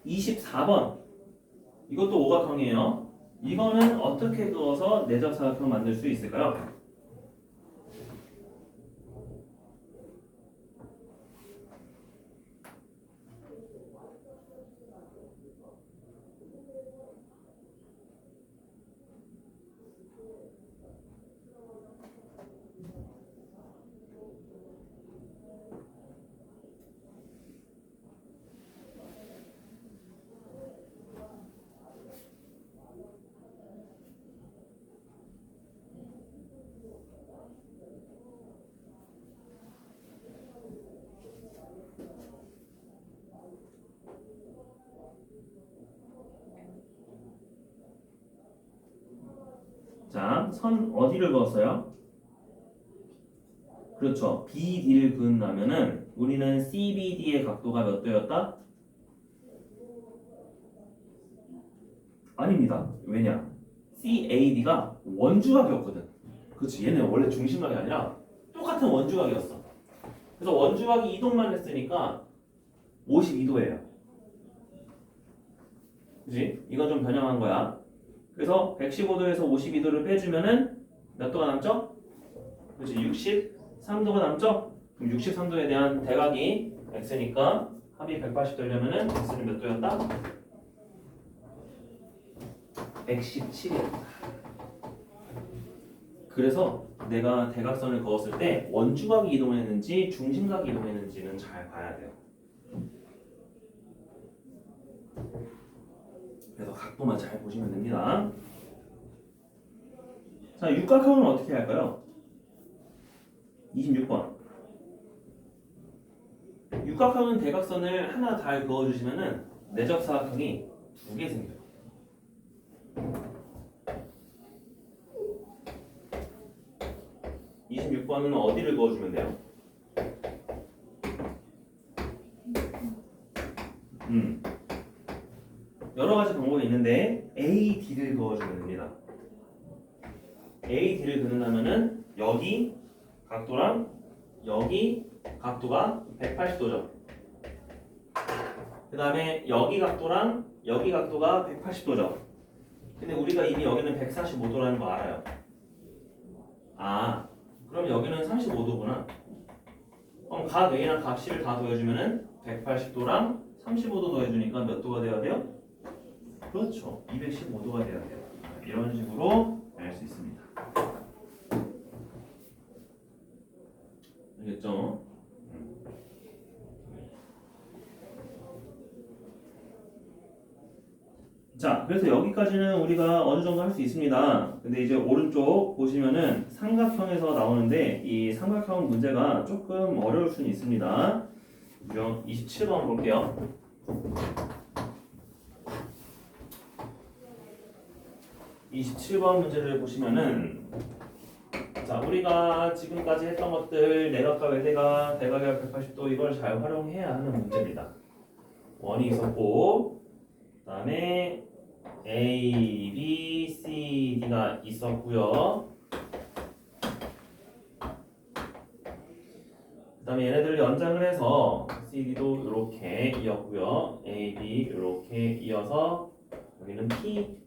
24번 이것도 오각형이에요. 이거는 어떻게 그어서 내접 사각형 만들 수 있을까요? 자, 선 어디를 그었어요? 그렇죠. BD를 그은다면은 우리는 CBD의 각도가 몇 도였다? 아닙니다. 왜냐? CAD가 원주각이었거든. 그렇지. 얘는 원래 중심각이 아니라 똑같은 원주각이었어. 그래서 원주각이 이동만 했으니까 52도예요. 그지? 이건 좀 변형한 거야. 그래서 115도에서 52도를 빼주면은 몇 도가 남죠? 그렇지. 63도가 남죠? 그럼 63도에 대한 대각이 x니까 합이 180 되려면은 x는 몇 도였다? 117이었다. 그래서 내가 대각선을 그었을 때 원주각이 이동했는지 중심각이 이동했는지는 잘 봐야 돼요. 그래서 각도만 잘 보시면 됩니다. 자, 육각형은 어떻게 할까요? 26번. 육각형은 대각선을 하나 잘 그어주시면은 내접사각형이 두 개 생겨요. (26번은) 어디를 그어주면 돼요? 여러 가지 방법이 있는데 AD를 그어주면 됩니다. AD를 그는다면은 여기 각도랑 여기 각도가 180도죠. 그 다음에 여기 각도랑 여기 각도가 180도죠. 근데 우리가 이미 여기는 145도라는 거 알아요. 아, 그럼 여기는 35도구나. 그럼 각 A랑 각 C를 다 더해주면은 180도랑 35도 더해주니까 몇 도가 돼야 돼요? 그렇죠. 215도가 돼야 돼요. 이런 식으로 알 수 있습니다. 알겠죠? 자, 그래서 그래서 여기까지는 우리가 어느 정도 할 수 있습니다. 근데 이제 오른쪽 보시면은 삼각형에서 나오는데 이 삼각형 문제가 조금 어려울 수는 있습니다. 유형 27번 볼게요. 27번 문제를 보시면은 자, 우리가 지금까지 했던 것들 내각과 외대각, 대각의 180도 이걸 잘 활용해야 하는 문제입니다. 원이 있었고 그 다음에 A, B, C, D가 있었고요. 그 다음에 얘네들을 연장을 해서 CD도 이렇게 이었고요. A, B 이렇게 이어서 여기는 P,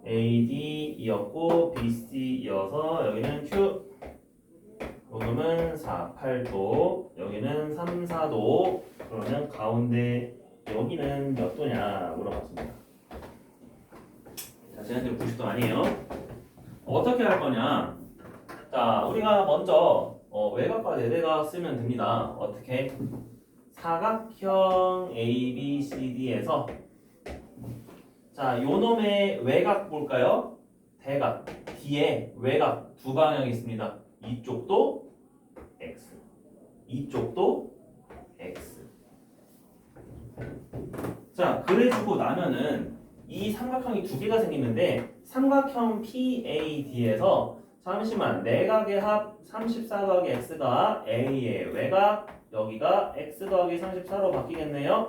A, D 이었고 B, C 이어서 여기는 Q 요금은 4, 8도 여기는 3, 4도 그러면 가운데 여기는 몇 도냐 물어봤습니다. 자, 쟤네들 90도 아니에요. 어떻게 할 거냐? 자, 우리가 먼저 외곽과 내대각 쓰면 됩니다. 어떻게? 사각형 ABCD에서 자, 요 놈의 외곽 볼까요? 대각. D에 외곽 두 방향이 있습니다. 이쪽도 X. 이쪽도 X. 자, 그래주고 나면은 이 삼각형이 두 개가 생기는데 삼각형 PAD에서 잠시만 내각의 합 34 더하기 X가 A의 외곽 여기가 X 더하기 34로 바뀌겠네요.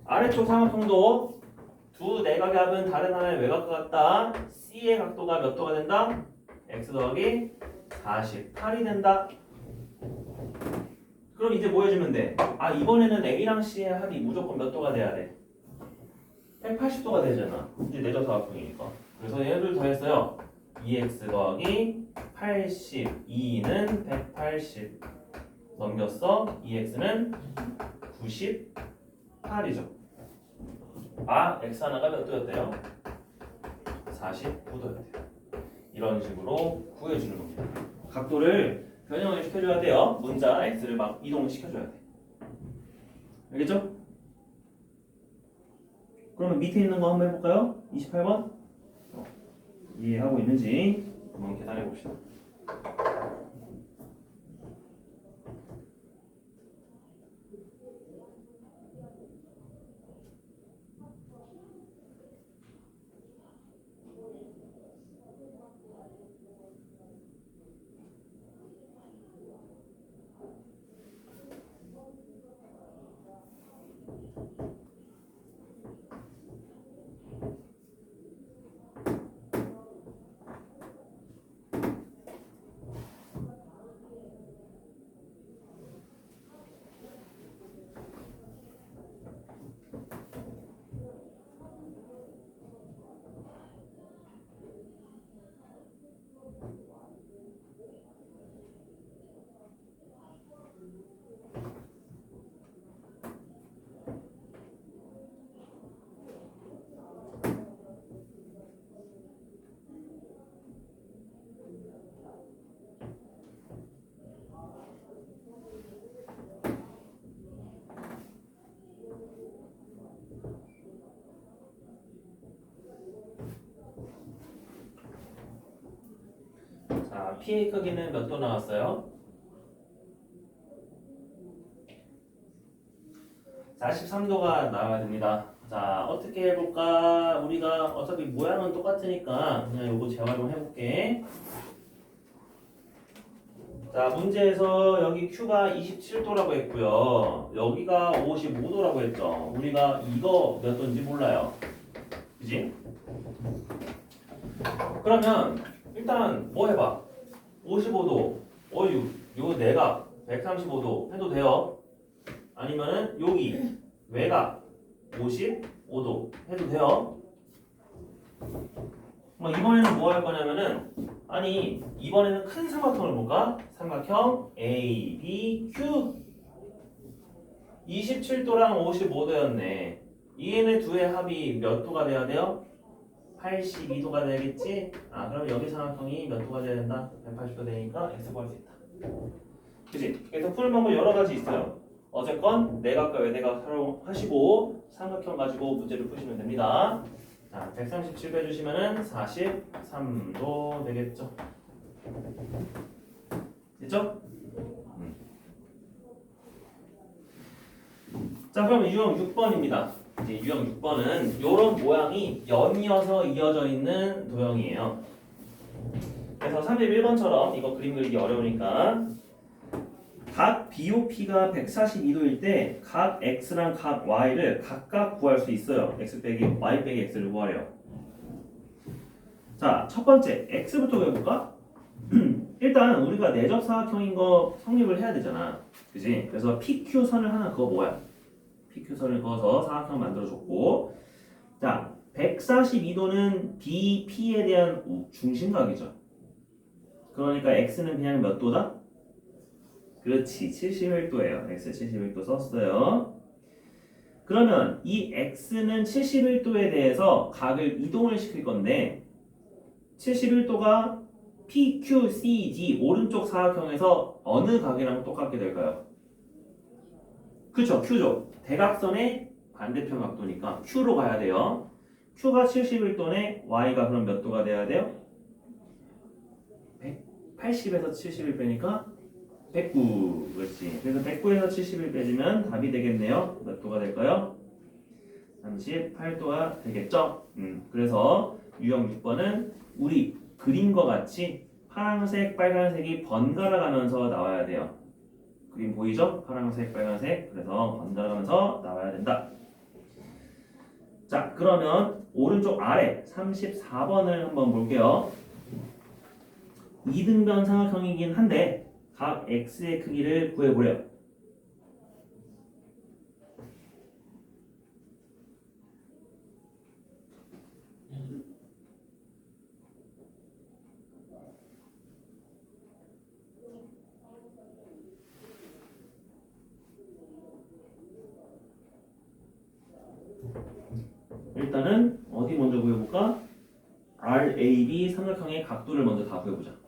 아래쪽 삼각형도 두 내각의 합은 다른 하나의 외곽과 같다. C의 각도가 몇 도가 된다? X 더하기 48이 된다. 그럼 이제 뭐 해주면 돼? 아, 이번에는 A랑 C의 합이 무조건 몇 도가 돼야 돼? 180도가 되잖아. 이제 내적 사각형이니까. 그래서 얘를 더했어요. 2x 더하기 82는 180 넘겼어. 2x는 98이죠. 아, x 하나가 몇 도였대요? 49도였대요. 이런 식으로 구해주는 겁니다. 각도를 변형을 시켜줘야 돼요. 문자 x를 막 이동을 시켜줘야 돼. 알겠죠? 그러면 밑에 있는 거 한번 해볼까요? 28번 이해하고 있는지 한번 계산해 봅시다. 자, P의 크기는 몇 도 나왔어요? 43도가 나와야 됩니다. 자, 어떻게 해볼까? 우리가 어차피 모양은 똑같으니까 그냥 요거 재활용 해볼게. 자, 문제에서 여기 Q가 27도라고 했고요. 여기가 55도라고 했죠. 우리가 이거 몇 도인지 몰라요. 그지? 그러면 일단 뭐 해봐. 55도, 요 내각 135도 해도 돼요. 아니면은 여기 외곽 55도 해도 돼요. 뭐 이번에는 뭐 할 거냐면은 아니 이번에는 큰 삼각형을 볼까? 삼각형 A, B, Q 27도랑 55도였네. 얘네 두의 합이 몇 도가 돼야 돼요? 82도가 되겠지? 아, 그럼 여기 삼각형이 몇 도가 돼야 된다? 180도 되니까 X 구할 수 있다. 그치? 그래서 푸는 방법 여러 가지 있어요. 어쨌건 내각과 외대각 활용하시고 삼각형 가지고 문제를 푸시면 됩니다. 자, 137 빼주시면은 43도 되겠죠. 됐죠? 자, 그러면 유형 6번입니다. 이제 유형 6번은 이런 모양이 연이어서 이어져 있는 도형이에요. 그래서 31번처럼 이거 그림 그리기 어려우니까 각 BOP가 142도일 때 각 X랑 각 Y를 각각 구할 수 있어요. X 빼기 Y 빼기 X를 구하래요. 자, 첫 번째 X부터 배워볼까? 일단 우리가 내적 사각형인 거 성립을 해야 되잖아. 그지? 그래서 PQ 선을 하나 그거 뭐야? PQ 선을 그어서 사각형 만들어줬고, 자 142도는 BP에 대한 중심각이죠. 그러니까 X는 그냥 몇 도다? 그렇지, 71도예요. X 71도 썼어요. 그러면 이 X는 71도에 대해서 각을 이동을 시킬 건데 71도가 PQCD 오른쪽 사각형에서 어느 각이랑 똑같게 될까요? 그쵸, Q죠. 대각선의 반대편 각도니까 Q로 가야 돼요. Q가 71도네 Y가 그럼 몇 도가 돼야 돼요? 180에서 71 빼니까 109. 그렇지. 그래서 109에서 71 빼주면 답이 되겠네요. 몇 도가 될까요? 38도가 되겠죠? 그래서 유형 6번은 우리 그림과 같이 파란색, 빨간색이 번갈아 가면서 나와야 돼요. 그림 보이죠? 파란색, 빨간색. 그래서 번갈아 가면서 나와야 된다. 자, 그러면 오른쪽 아래 34번을 한번 볼게요. 이등변 삼각형이긴 한데 각 X의 크기를 구해보래요. 일단은 어디 먼저 구해볼까? RAB 삼각형의 각도를 먼저 다 구해보자.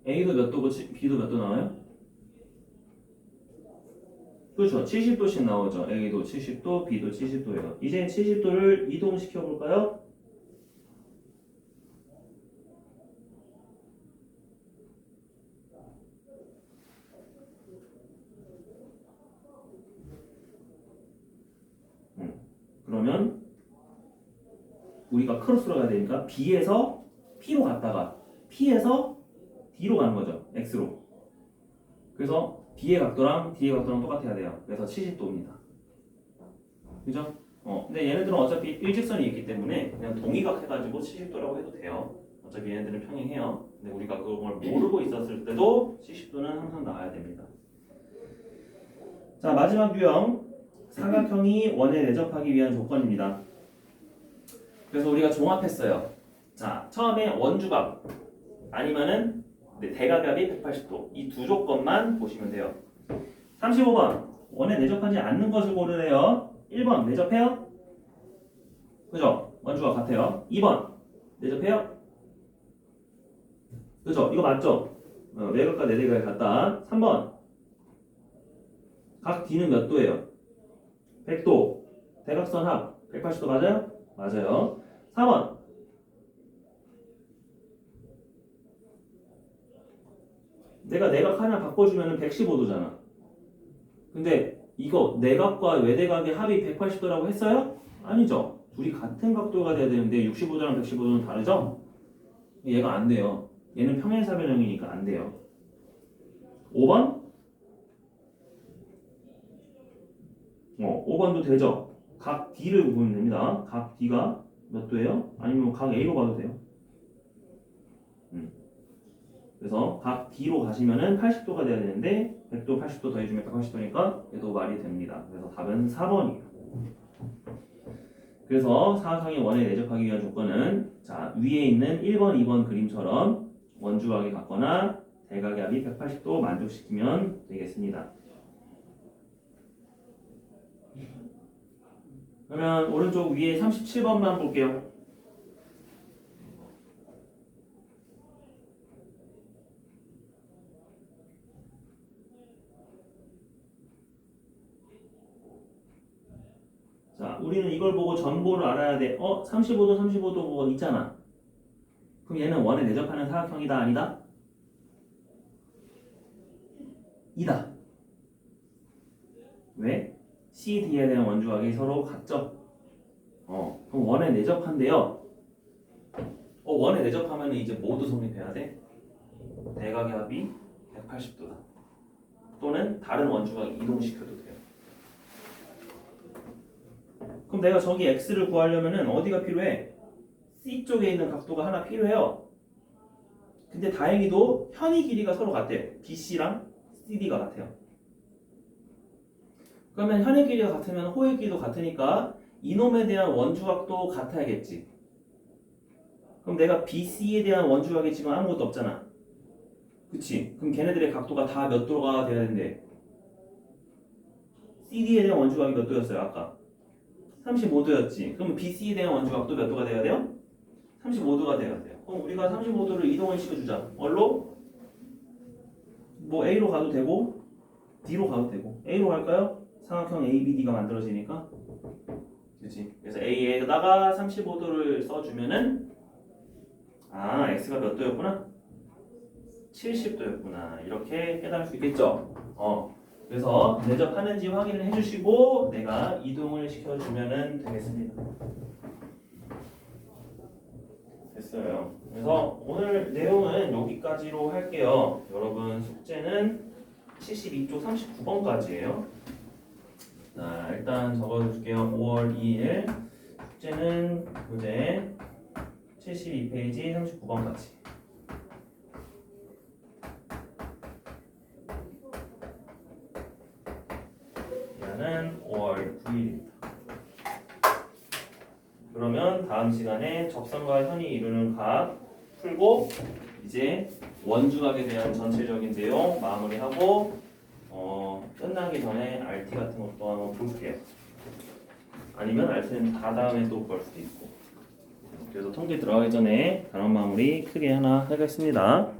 A도 몇 도고 B도 몇 도 나와요? 그렇죠. 70도씩 나오죠. A도 70도, B도 70도예요. 이제 70도를 이동시켜 볼까요? 그러면 우리가 크로스로 가야 되니까 B에서 P로 갔다가 P에서 D로 가는 거죠. X로. 그래서 B의 각도랑 D의 각도랑 똑같아야 돼요. 그래서 70도입니다. 그죠? 근데 얘네들은 어차피 일직선이 있기 때문에 그냥 동의각 해가지고 70도라고 해도 돼요. 어차피 얘네들은 평행해요. 근데 우리가 그걸 모르고 있었을 때도 70도는 항상 나와야 됩니다. 자, 마지막 유형. 사각형이 원에 내접하기 위한 조건입니다. 그래서 우리가 종합했어요. 자, 처음에 원주각 아니면은 대각압이 180도 이 두 조건만 보시면 돼요. 35번 원에 내접하지 않는 것을 고르래요. 1번 내접해요? 그죠? 원주각 같아요. 2번 내접해요? 그죠? 이거 맞죠? 외곽과 내대각이 같다. 3번 각 D는 몇 도예요? 100도. 대각선 합 180도 맞아요? 맞아요. 4번 내가 내각 하나 바꿔주면 115도잖아. 근데 이거 내각과 외대각의 합이 180도라고 했어요? 아니죠. 둘이 같은 각도가 돼야 되는데 65도랑 115도는 다르죠? 얘가 안 돼요. 얘는 평행사변형이니까 안 돼요. 5번? 5번도 되죠. 각 D를 보면 됩니다. 각 D가 몇 도예요? 아니면 각 A로 봐도 돼요. 그래서 각 D로 가시면은 80도가 돼야 되는데 100도, 80도 더해주면 180도니까 얘도 말이 됩니다. 그래서 답은 4번이에요. 그래서 사각형의 원에 내접하기 위한 조건은 자 위에 있는 1번, 2번 그림처럼 원주각이 같거나 대각의 합이 180도 만족시키면 되겠습니다. 그러면 오른쪽 위에 37번만 볼게요. 우리는 이걸 보고 전보를 알아야 돼. 35도 35도 있잖아. 그럼 얘는 원에 내접하는 사각형이다 아니다? 이다. 왜? CD에 대한 원주각이 서로 같죠? 그럼 원에 내접한대요. 원에 내접하면 이제 모두 성립해야 돼. 대각의 합이 180도다. 또는 다른 원주각 이동시켜도 돼요. 그럼 내가 저기 x를 구하려면은 어디가 필요해? C 쪽에 있는 각도가 하나 필요해요. 근데 다행히도 현의 길이가 서로 같대. BC랑 CD가 같아요. 그러면 현의 길이가 같으면 호의 길이도 같으니까 이놈에 대한 원주각도 같아야겠지. 그럼 내가 BC에 대한 원주각이 지금 아무것도 없잖아. 그치? 그럼 걔네들의 각도가 다 몇 도가 돼야 된대? CD에 대한 원주각이 몇 도였어요 아까? 35도였지. 그럼 BC에 대한 원주각도 몇 도가 돼야 돼요? 35도가 돼야 돼요. 그럼 우리가 35도를 이동을 시켜주자. 뭘로? 뭐 A로 가도 되고 D로 가도 되고. A로 갈까요? 삼각형 ABD가 만들어지니까. 그치? 그래서 A에다가 35도를 써주면은 X가 몇 도였구나? 70도였구나. 이렇게 깨달을 수 있겠죠? 그래서 내접하는지 확인을 해주시고 내가 이동을 시켜주면 되겠습니다. 됐어요. 그래서 오늘 내용은 여기까지로 할게요. 여러분 숙제는 72쪽 39번까지예요. 자, 일단 적어줄게요. 5월 2일 숙제는 교재 72페이지 39번까지. 얘는 5월 9일입니다. 그러면 다음 시간에 접선과 현이 이루는 각 풀고 이제 원주각에 대한 전체적인 내용 마무리하고 끝나기 전에 RT 같은 것도 한번 볼게요. 아니면 RT는 다 다음에 또 볼 수도 있고. 그래서 통계 들어가기 전에 단원 마무리 크게 하나 하겠습니다.